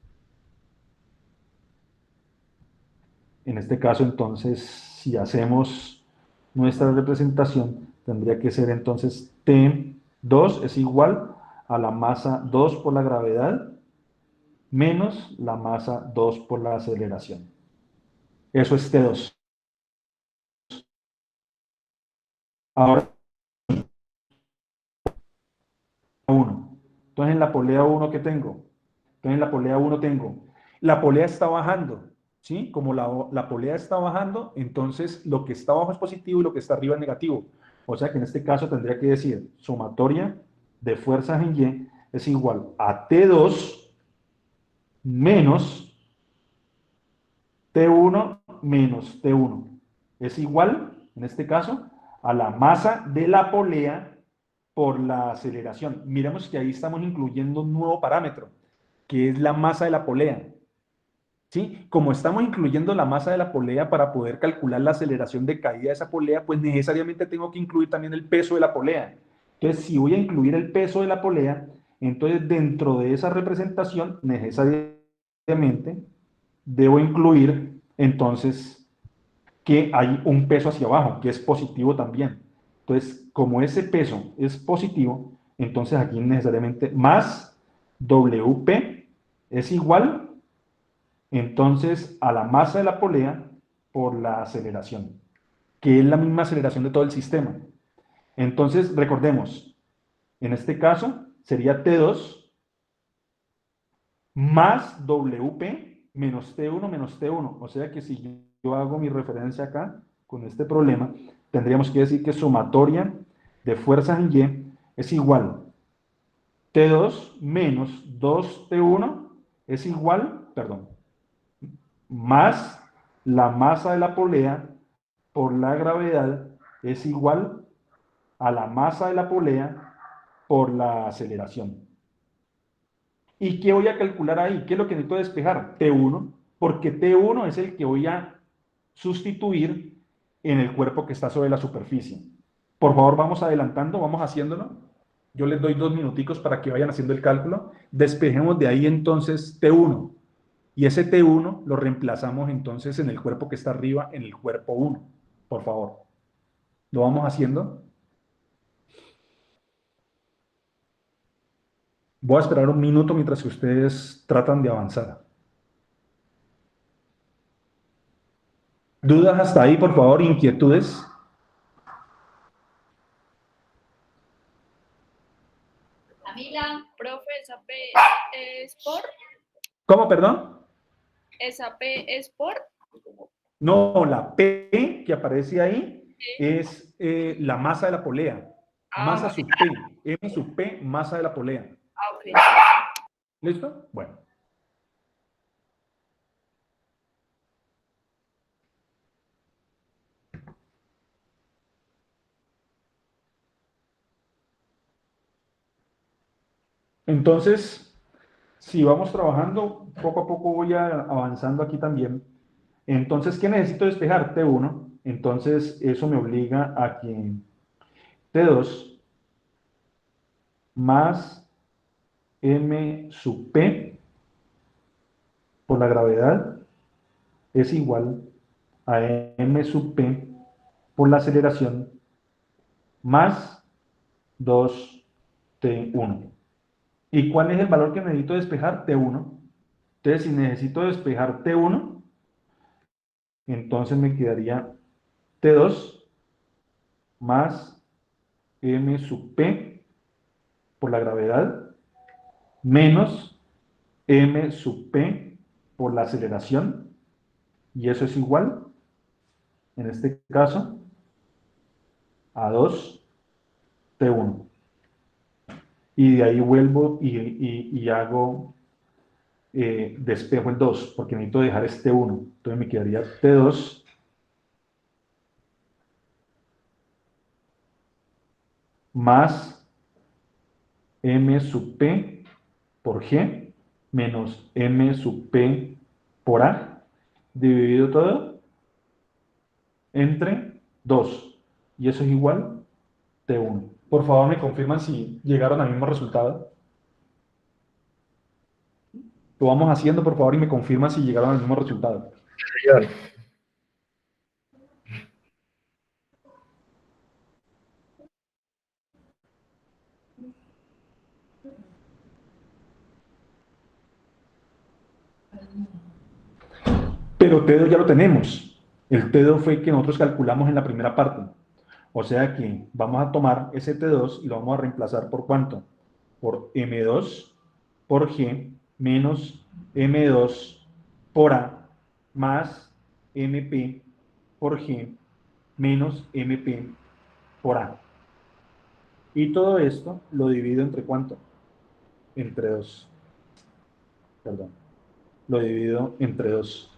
en este caso, entonces, si hacemos nuestra representación, tendría que ser entonces T2 es igual a la masa 2 por la gravedad menos la masa 2 por la aceleración. Eso es T2. Ahora, 1. Entonces, en la polea 1, ¿qué tengo? Entonces, en la polea 1 tengo, la polea está bajando, ¿sí? Como la polea está bajando, entonces lo que está abajo es positivo y lo que está arriba es negativo. O sea que en este caso tendría que decir, sumatoria de fuerzas en Y es igual a T2 menos T1 menos T1. Es igual, en este caso, a la masa de la polea por la aceleración. Miremos que ahí estamos incluyendo un nuevo parámetro, que es la masa de la polea. ¿Sí? Como estamos incluyendo la masa de la polea para poder calcular la aceleración de caída de esa polea, pues necesariamente tengo que incluir también el peso de la polea. Entonces, si voy a incluir el peso de la polea, entonces dentro de esa representación, necesariamente debo incluir entonces que hay un peso hacia abajo, que es positivo también. Entonces, como ese peso es positivo, entonces aquí necesariamente más WP es igual, entonces, a la masa de la polea por la aceleración, que es la misma aceleración de todo el sistema. Entonces, recordemos, en este caso sería T2 más WP menos T1 menos T1. O sea que si yo hago mi referencia acá con este problema, tendríamos que decir que sumatoria de fuerzas en Y es igual T2 menos 2T1 es igual, perdón, más la masa de la polea por la gravedad es igual a la masa de la polea por la aceleración. ¿Y qué voy a calcular ahí? ¿Qué es lo que necesito despejar? T1, porque T1 es el que voy a sustituir en el cuerpo que está sobre la superficie. Por favor, vamos adelantando, vamos haciéndolo. Yo les doy 2 minuticos para que vayan haciendo el cálculo. Despejemos de ahí entonces T1. Y ese T1 lo reemplazamos entonces en el cuerpo que está arriba, en el cuerpo 1. Por favor. ¿Lo vamos haciendo? Voy a esperar un minuto mientras que ustedes tratan de avanzar. ¿Dudas hasta ahí, por favor? ¿Inquietudes? Camila, Profe, ¿esa P es por? ¿Cómo, perdón? ¿Esa P es por? No, la P que aparece ahí es la masa de la polea. Masa sub P. M sub P, masa de la polea. Ok. ¿Listo? Bueno. Entonces, si vamos trabajando, poco a poco voy avanzando aquí también. Entonces, ¿qué necesito despejar? T1. Entonces, eso me obliga a que T2 más M sub P por la gravedad es igual a M sub P por la aceleración más 2T1. ¿Y cuál es el valor que necesito despejar? T1. Entonces, si necesito despejar T1, entonces me quedaría T2 más M sub P por la gravedad menos M sub P por la aceleración, y eso es igual, en este caso, a 2T1. Y de ahí vuelvo y hago despejo el 2, porque necesito dejar este 1. Entonces me quedaría T2 más M sub P por G menos M sub P por A, dividido todo entre 2. Y eso es igual T1. Por favor, me confirman si llegaron al mismo resultado. Lo vamos haciendo, por favor, y me confirman si llegaron al mismo resultado. Señor. Pero T2 ya lo tenemos. El T2 fue el que nosotros calculamos en la primera parte. O sea que vamos a tomar ese T2 y lo vamos a reemplazar por ¿cuánto? Por M2 por G menos M2 por A más MP por G menos MP por A. Y todo esto lo divido entre ¿cuánto? Entre 2. Perdón. Lo divido entre 2.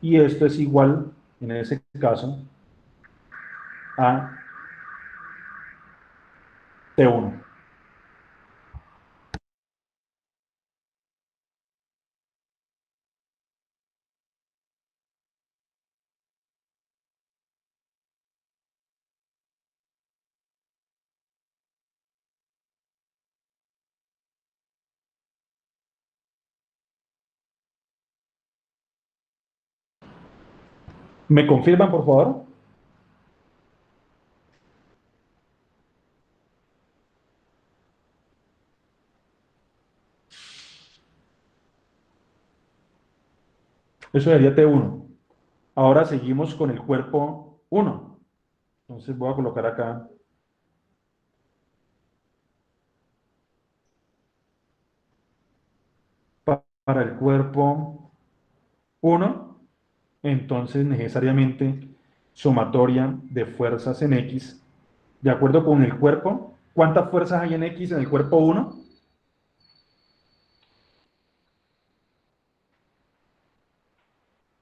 Y esto es igual, en ese caso, a T1. ¿Me confirman, por favor? Eso sería T1. Ahora seguimos con el cuerpo 1. Entonces voy a colocar acá para el cuerpo 1. Entonces necesariamente sumatoria de fuerzas en X. De acuerdo con el cuerpo, ¿cuántas fuerzas hay en X en el cuerpo 1?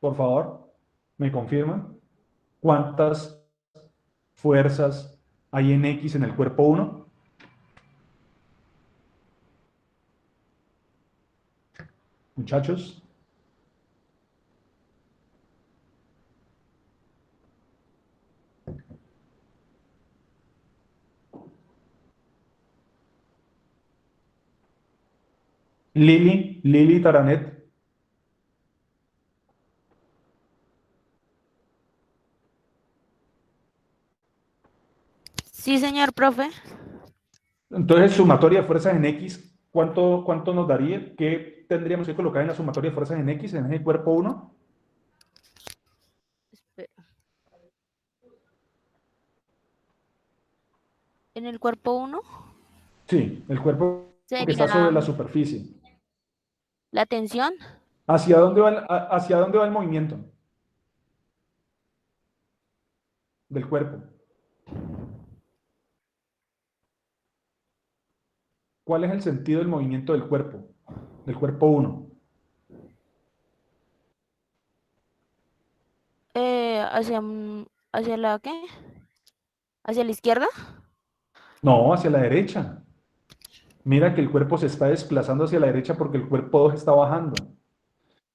por favor, me confirman. ¿Cuántas fuerzas hay en X en el cuerpo 1? Muchachos. Lili Taranet. Sí, señor profe. Entonces, sumatoria de fuerzas en X, ¿cuánto nos daría? ¿Qué tendríamos que colocar en la sumatoria de fuerzas en X en el cuerpo 1? Espera. ¿En el cuerpo 1? Sí, el cuerpo que está sobre Sería la superficie. la tensión. ¿Hacia dónde va el movimiento del cuerpo? ¿Cuál es el sentido del movimiento del cuerpo 1? Hacia, ¿hacia la qué? ¿Hacia la izquierda? No, hacia la derecha. Mira que el cuerpo se está desplazando hacia la derecha porque el cuerpo 2 está bajando.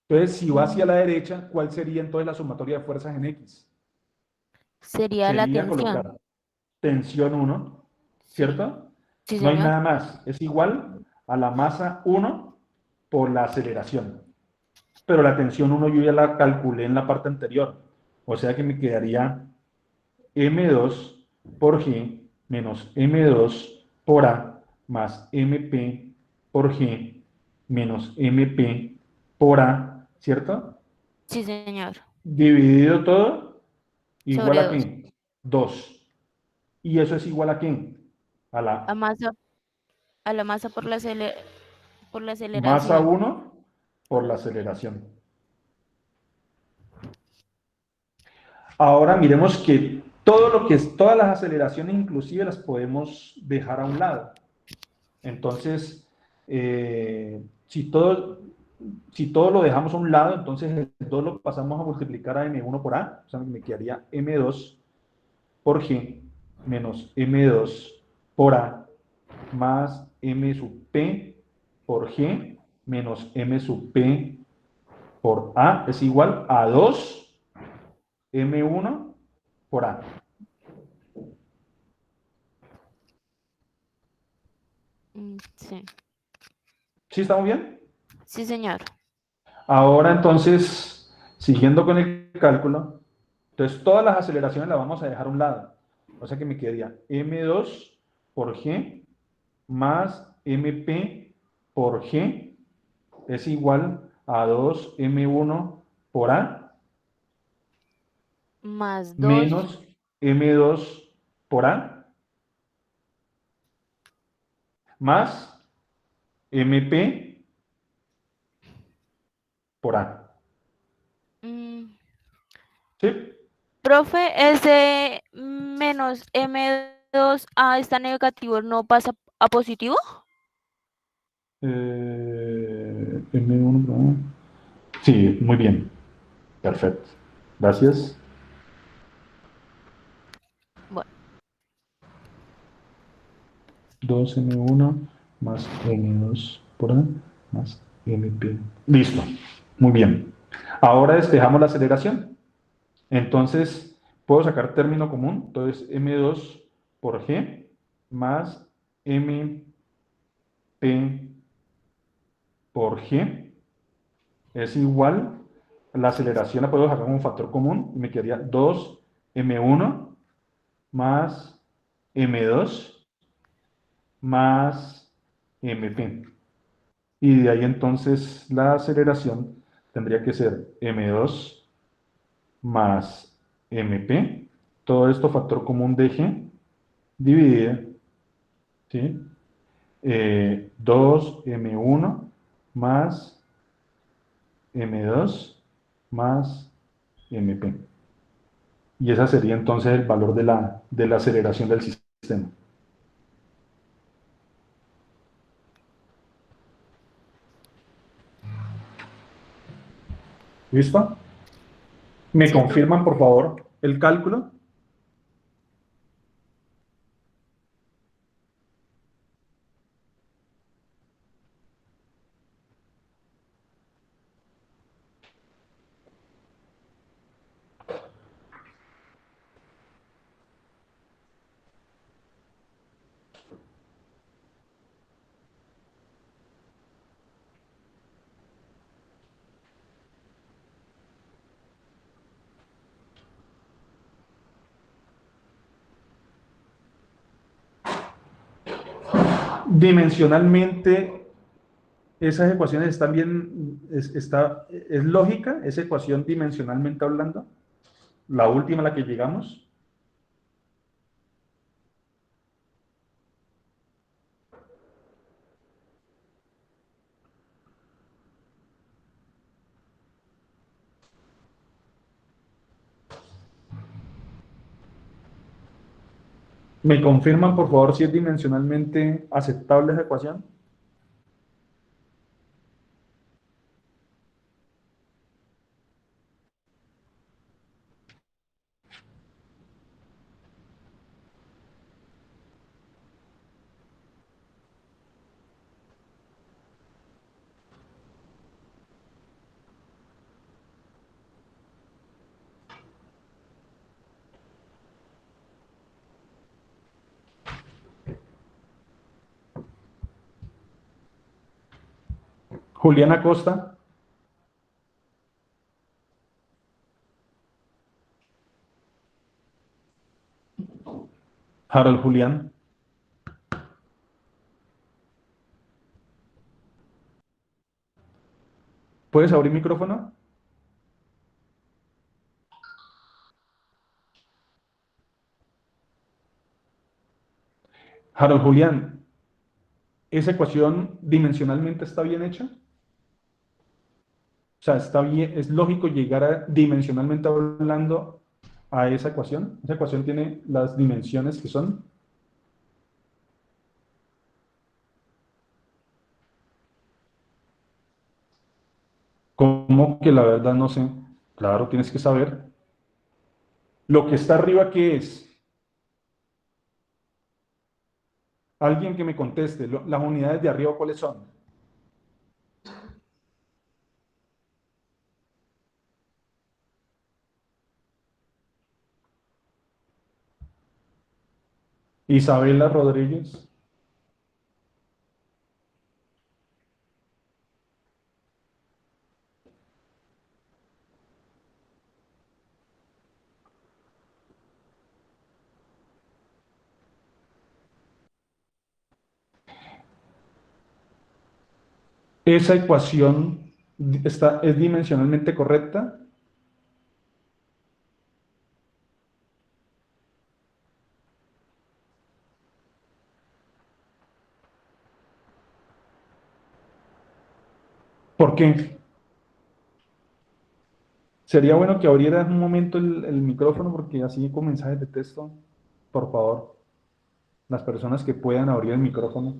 Entonces, si va hacia la derecha, ¿cuál sería entonces la sumatoria de fuerzas en X? Sería la Sería tensión. colocar tensión 1, Sí. ¿cierto? Sí, No hay señor. nada más. Es igual a la masa 1 por la aceleración. Pero la tensión 1 yo ya la calculé en la parte anterior. O sea que me quedaría M2 por G menos M2 por A más MP por G menos MP por A, ¿cierto? Sí, señor. Dividido todo, igual Sobre a 2. qué? 2. ¿Y eso es igual a qué? A A la masa, a la masa por la masa aceleración. 1 Por por la la- aceleración. Ahora miremos que todo lo que es, todas las aceleraciones inclusive las podemos dejar a un lado. Entonces, si todo lo dejamos a un lado, entonces el 2 lo pasamos a multiplicar a M1 por A, o sea, me quedaría M2 por G menos M2 por A más M sub P por G menos M sub P por A es igual a 2 M1 por A. Sí. ¿Sí estamos bien? Sí, señor. Ahora entonces, siguiendo con el cálculo, entonces todas las aceleraciones las vamos a dejar a un lado. O sea que me quedaría M2 por G más MP por G es igual a 2M1 por A Más 2. menos M2 por A más MP por A. ¿Sí? Profe, ese menos M2A está negativo, ¿no pasa a positivo? M1 por A. Sí, muy bien. Perfecto. Gracias. Bueno. 2M1 más M2 por A más MP. Listo. Muy bien. Ahora despejamos la aceleración. Entonces, puedo sacar término común. Entonces, M2 por G más MP por G es igual. La aceleración la puedo sacar como un factor común y me quedaría 2M1 más M2 más MP. Y de ahí entonces la aceleración tendría que ser M2 más MP. Todo esto factor común de G dividida, ¿sí? 2M1 más M2 más MP. Y ese sería entonces el valor de la aceleración del sistema. ¿Listo? ¿Me confirman, por favor, el cálculo? Dimensionalmente, esas ecuaciones están bien, es lógica, esa ecuación dimensionalmente hablando, la última a la que llegamos. ¿Me confirman, por favor, si es dimensionalmente aceptable esa ecuación? Juliana Costa. Harold Julián. ¿Puedes abrir micrófono? Harold Julián, ¿esa ecuación dimensionalmente está bien hecha? O sea, ¿está bien, es lógico llegar a, dimensionalmente hablando, a esa ecuación? ¿Esa ecuación tiene las dimensiones que son? ¿Cómo que la verdad no sé? Claro, tienes que saber. Lo que está arriba, ¿qué es? Alguien que me conteste, las unidades de arriba, ¿cuáles son? Isabela Rodríguez. ¿Esa ecuación es dimensionalmente correcta? ¿Por qué? Sería bueno que abrieras un momento el micrófono porque así con mensajes de texto, por favor, las personas que puedan abrir el micrófono.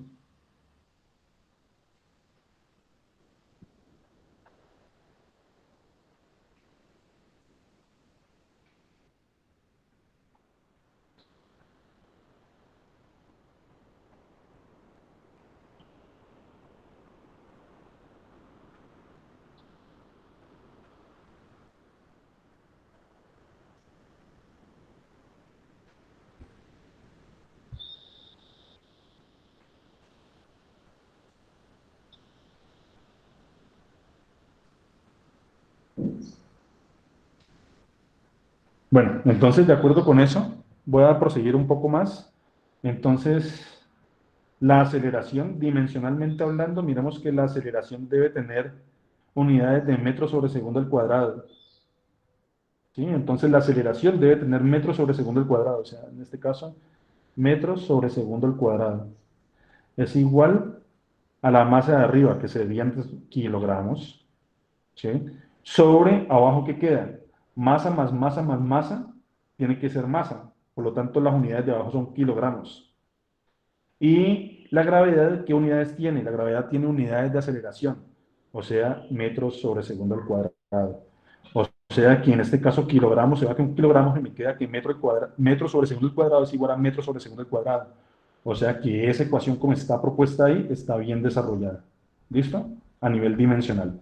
Bueno, entonces, de acuerdo con eso, voy a proseguir un poco más. Entonces, la aceleración, dimensionalmente hablando, miremos que la aceleración debe tener unidades de metros sobre segundo al cuadrado. ¿Sí? Entonces, la aceleración debe tener metros sobre segundo al cuadrado. O sea, en este caso, metros sobre segundo al cuadrado. Es igual a la masa de arriba, que serían kilogramos, ¿sí? Sobre, abajo, ¿qué queda? Masa más masa más masa, tiene que ser masa. Por lo tanto, las unidades de abajo son kilogramos. Y la gravedad, ¿qué unidades tiene? La gravedad tiene unidades de aceleración, o sea, metros sobre segundo al cuadrado. O sea que en este caso kilogramos, se va que un kilogramo se me queda que metro sobre segundo al cuadrado es igual a metro sobre segundo al cuadrado. O sea que esa ecuación como está propuesta ahí está bien desarrollada. ¿Listo? A nivel dimensional.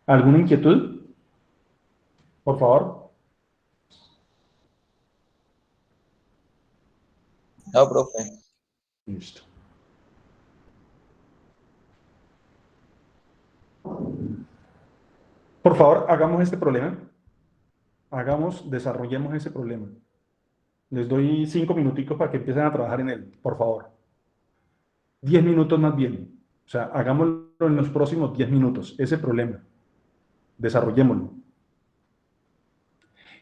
¿Alguna inquietud? Por favor. No, profe. Listo. Por favor, hagamos este problema. Desarrollemos ese problema. Les doy 5 minuticos para que empiecen a trabajar en él, por favor. 10 minutos más bien. O sea, hagámoslo en los próximos 10 minutos, ese problema. Desarrollémoslo.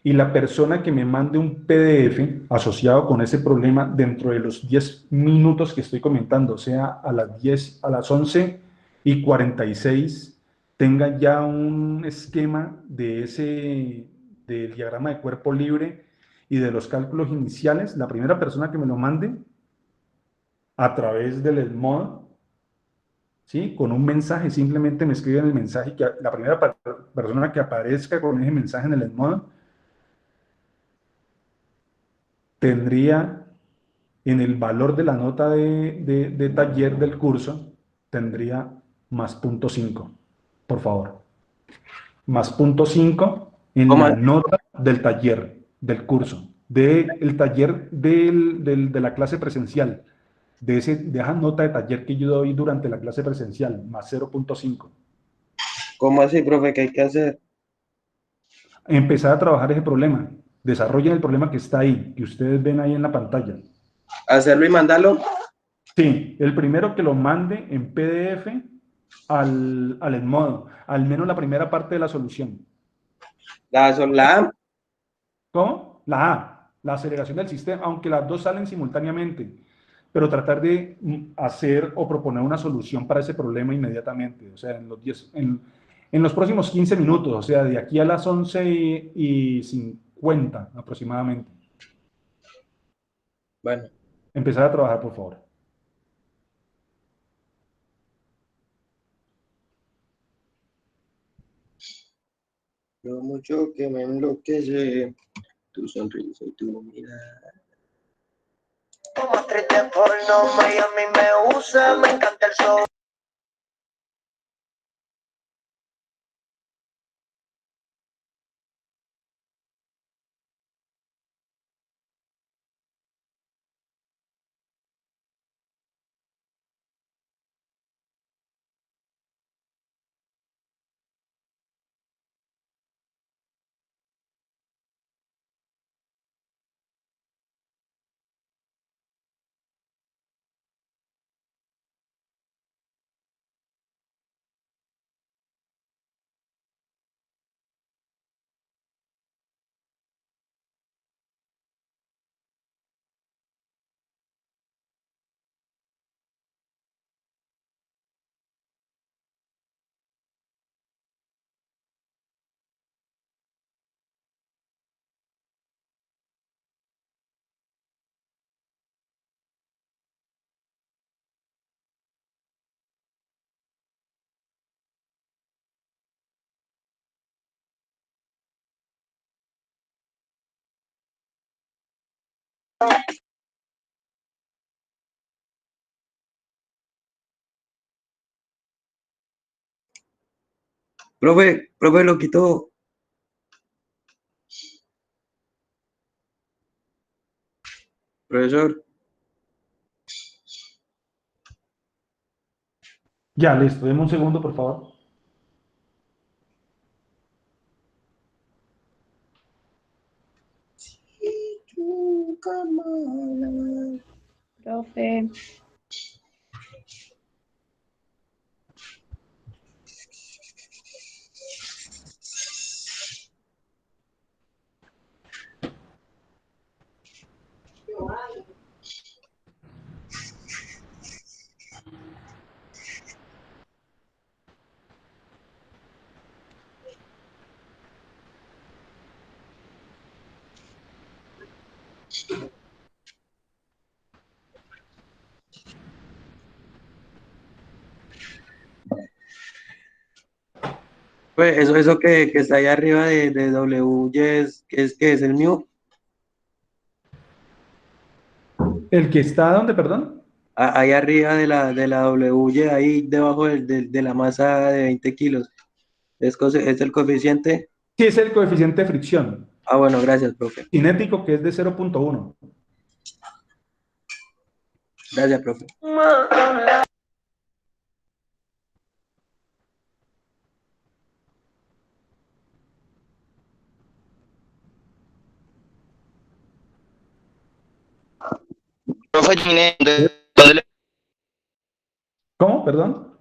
Y la persona que me mande un PDF asociado con ese problema dentro de los 10 minutos que estoy comentando, o sea, a las 11:46, tenga ya un esquema del diagrama de cuerpo libre y de los cálculos iniciales, la primera persona que me lo mande a través del Edmodo, ¿sí? Con un mensaje, simplemente me escriben el mensaje, que la primera persona que aparezca con ese mensaje en el Edmodo tendría en el valor de la nota de taller del curso, tendría más punto 5, por favor. Más punto 5 en ¿Cómo la así? nota del taller, del curso, del taller de la clase presencial, de esa nota de taller que yo doy durante la clase presencial, más 0.5. ¿Cómo así, profe? ¿Qué hay que hacer? Empezar a trabajar ese problema. Desarrollen el problema que está ahí, que ustedes ven ahí en la pantalla. ¿Hacerlo y mandarlo? Sí, el primero que lo mande en PDF al Edmodo, al menos la primera parte de la solución. La A. ¿Cómo? La A, la aceleración del sistema, aunque las dos salen simultáneamente, pero tratar de hacer o proponer una solución para ese problema inmediatamente, o sea, en los próximos 15 minutos, o sea, de aquí a las 11:50 aproximadamente. Bueno. Empezar a trabajar, por favor. Lo mucho que me enloquece tu sonrisa y tu mirada. Como triste porno, y a mí me usa, me encanta el show. Profe, lo quitó. Profesor. Ya, listo. Deme un segundo, por favor. Profe, Pues eso que está ahí arriba de W es el mío. ¿El que está dónde, perdón? Ahí arriba de la W, ahí debajo de la masa de 20 kilos. ¿Es el coeficiente? Sí, es el coeficiente de fricción. Ah, bueno, gracias, profe. Cinético, que es de 0.1. Gracias, profe. Profe, terminé. ¿Cómo? Perdón.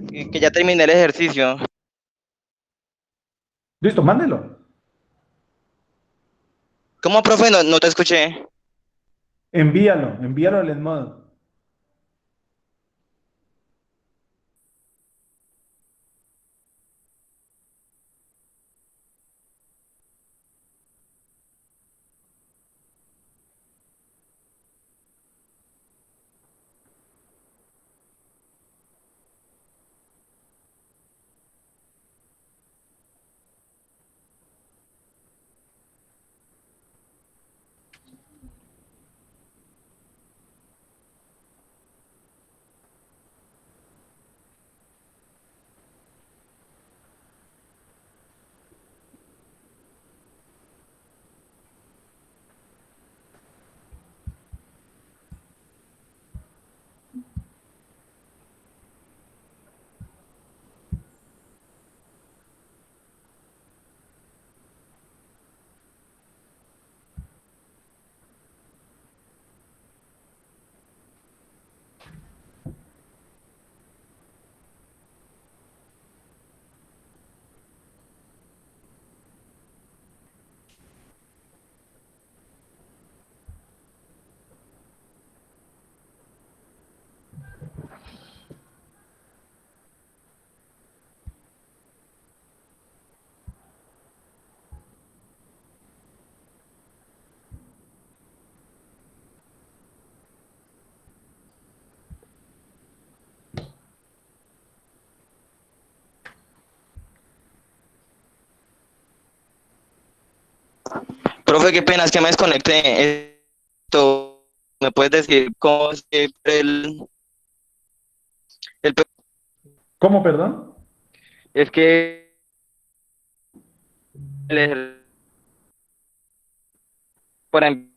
Que ya terminé el ejercicio. Listo, mándelo. ¿Cómo, profe? No te escuché. Envíalo al Edmodo. Profe, qué pena, es que me desconecté. Esto, ¿me puedes decir cómo es que el ¿Cómo, perdón? es que el- por em-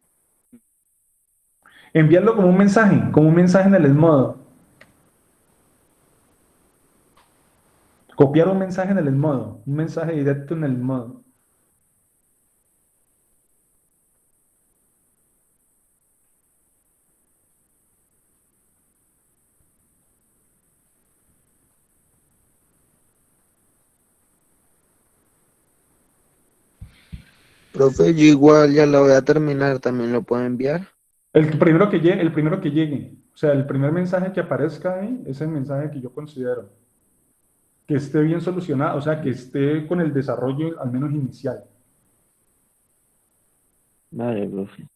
Enviarlo como un mensaje en el Edmodo. Copiar un mensaje en el Edmodo, un mensaje directo en el Edmodo. Profe, yo igual ya la voy a terminar, también lo puedo enviar. El primero que llegue. O sea, el primer mensaje que aparezca ahí es el mensaje que yo considero que esté bien solucionado, o sea, que esté con el desarrollo al menos inicial. Vale, profe.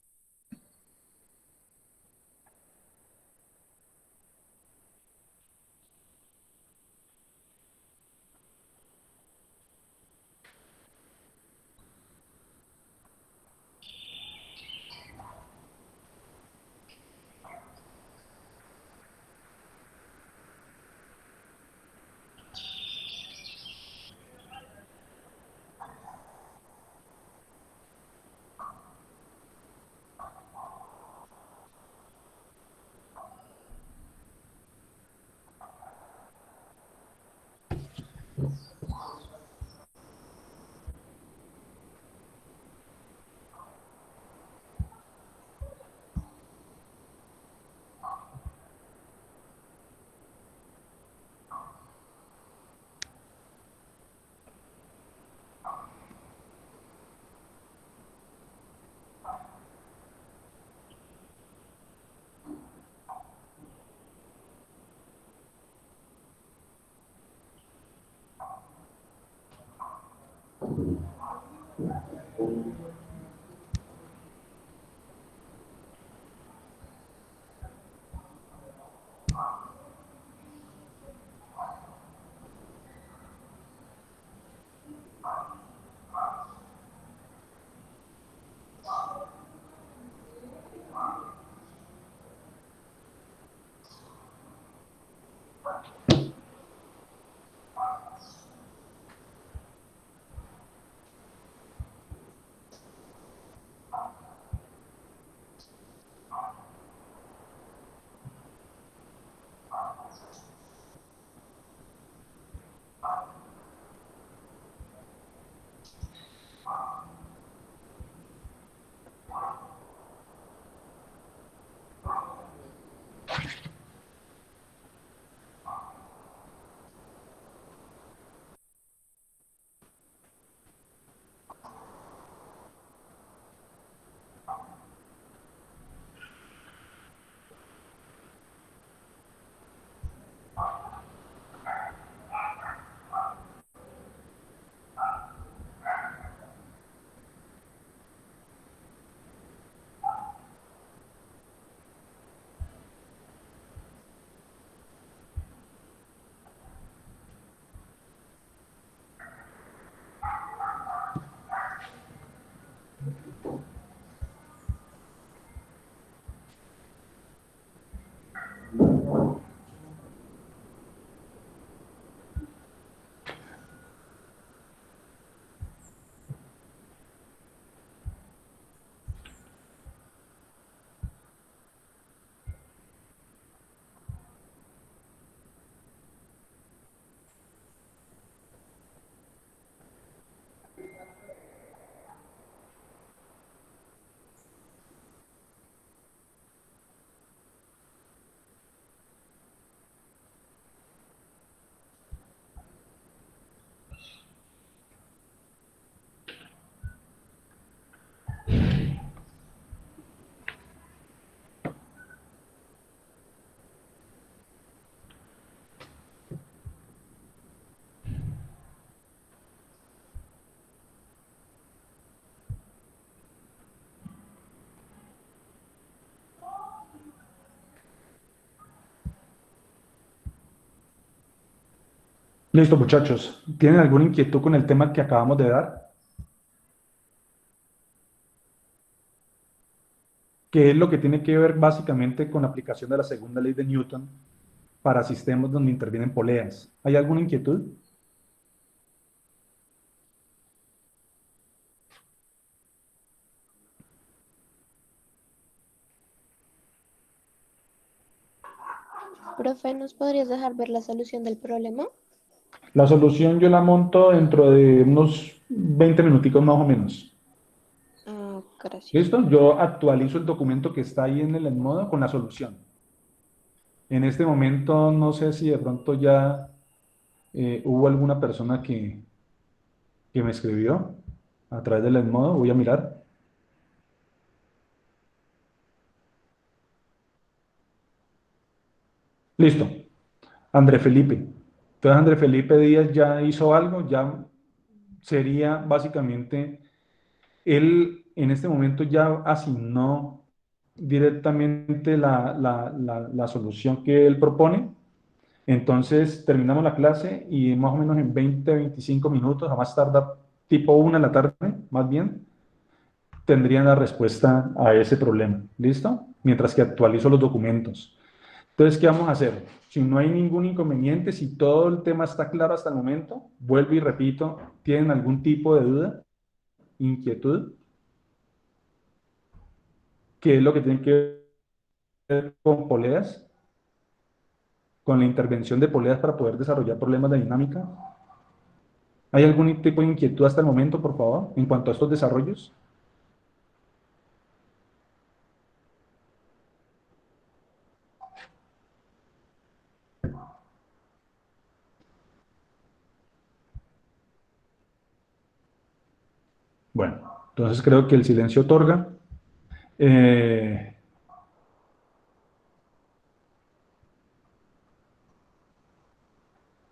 Listo, muchachos. ¿Tienen alguna inquietud con el tema que acabamos de dar? ¿Qué es lo que tiene que ver básicamente con la aplicación de la segunda ley de Newton para sistemas donde intervienen poleas? ¿Hay alguna inquietud? Profe, ¿nos podrías dejar ver la solución del problema? La solución yo la monto dentro de unos 20 minuticos más o menos. Ah, gracias. ¿Listo? Yo actualizo el documento que está ahí en el Edmodo con la solución. En este momento no sé si de pronto ya hubo alguna persona que me escribió a través del Edmodo. Voy a mirar. Listo. André Felipe. Entonces André Felipe Díaz ya hizo algo, ya sería básicamente, él en este momento ya asignó directamente la solución que él propone. Entonces terminamos la clase y más o menos en 20, 25 minutos, a más tarda tipo 1 de la tarde, más bien, tendrían la respuesta a ese problema. ¿Listo? Mientras que actualizo los documentos. Entonces, ¿qué vamos a hacer? Si no hay ningún inconveniente, si todo el tema está claro hasta el momento, vuelvo y repito, ¿tienen algún tipo de duda, inquietud? ¿Qué es lo que tiene que ver con poleas? ¿Con la intervención de poleas para poder desarrollar problemas de dinámica? ¿Hay algún tipo de inquietud hasta el momento, por favor, en cuanto a estos desarrollos? Bueno, entonces creo que el silencio otorga.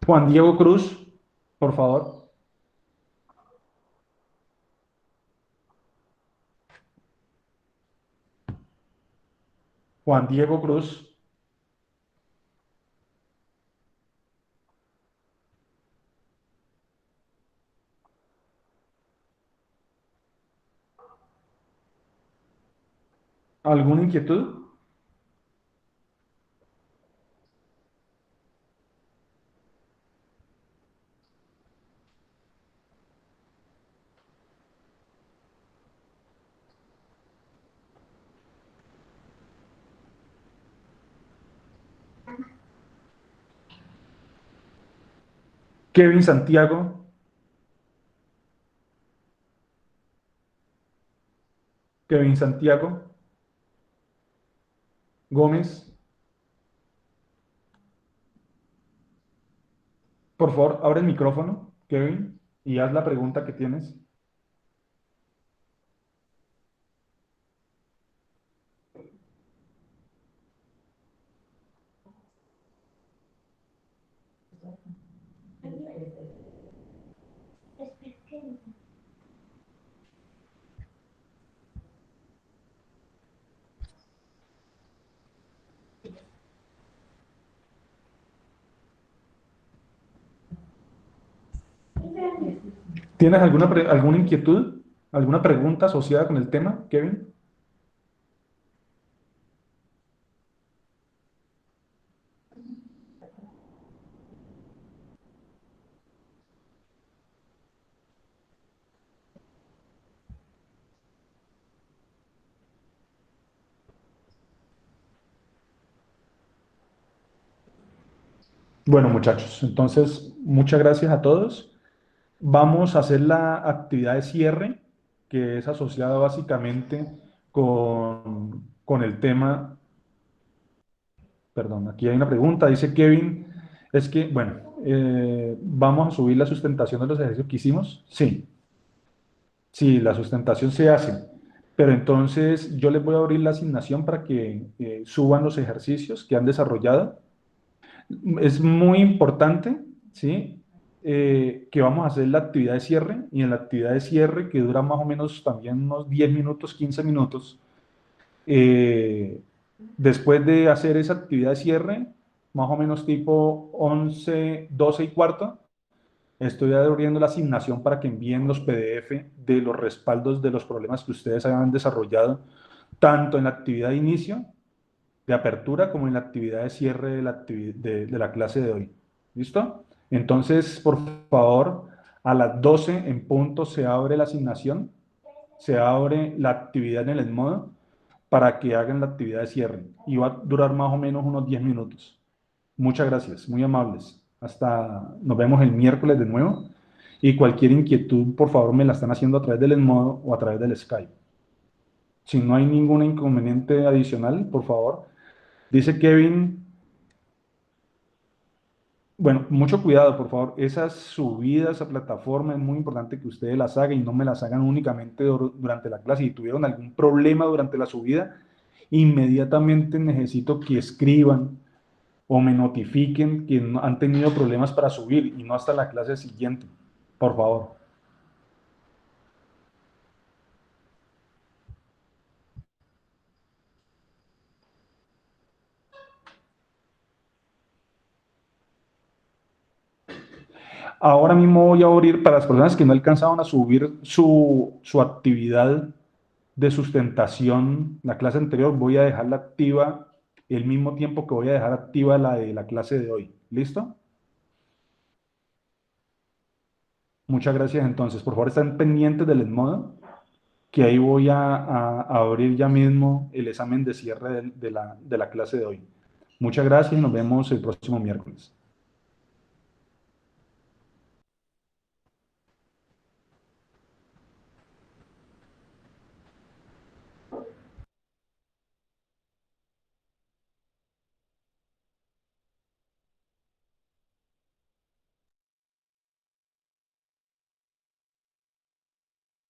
Juan Diego Cruz, por favor. Juan Diego Cruz. ¿Alguna inquietud? Kevin Santiago. Kevin Santiago Gómez. Por favor, abre el micrófono, Kevin, y haz la pregunta que tienes. ¿Tienes alguna inquietud? ¿Alguna pregunta asociada con el tema, Kevin? Bueno, muchachos, entonces muchas gracias a todos. Vamos a hacer la actividad de cierre, que es asociada básicamente con el tema. Perdón, aquí hay una pregunta, dice Kevin, es que, bueno, ¿vamos a subir la sustentación de los ejercicios que hicimos? Sí, sí, la sustentación se hace, pero entonces yo les voy a abrir la asignación para que suban los ejercicios que han desarrollado. Es muy importante, ¿sí? Que vamos a hacer la actividad de cierre, y en la actividad de cierre, que dura más o menos también unos 10 minutos, 15 minutos, después de hacer esa actividad de cierre, más o menos tipo 11, 12 y cuarto, Estoy abriendo la asignación para que envíen los PDF de los respaldos de los problemas que ustedes hayan desarrollado, tanto en la actividad de inicio, de apertura, como en la actividad de cierre de la clase de hoy. ¿Listo? Entonces, por favor, a las 12 en punto se abre la asignación, se abre la actividad en el Edmodo para que hagan la actividad de cierre. Y va a durar más o menos unos 10 minutos. Muchas gracias, muy amables. Nos vemos el miércoles de nuevo. Y cualquier inquietud, por favor, me la están haciendo a través del Edmodo o a través del Skype. Si no hay ningún inconveniente adicional, por favor. Dice Kevin, bueno, mucho cuidado, por favor. Esas subidas a plataforma es muy importante que ustedes las hagan y no me las hagan únicamente durante la clase. Si tuvieron algún problema durante la subida, inmediatamente necesito que escriban o me notifiquen que han tenido problemas para subir y no hasta la clase siguiente, por favor. Ahora mismo voy a abrir para las personas que no alcanzaron a subir su actividad de sustentación, la clase anterior, voy a dejarla activa el mismo tiempo que voy a dejar activa la de la clase de hoy. ¿Listo? Muchas gracias entonces. Por favor, estén pendientes del Edmodo, que ahí voy a abrir ya mismo el examen de cierre de la clase de hoy. Muchas gracias y nos vemos el próximo miércoles.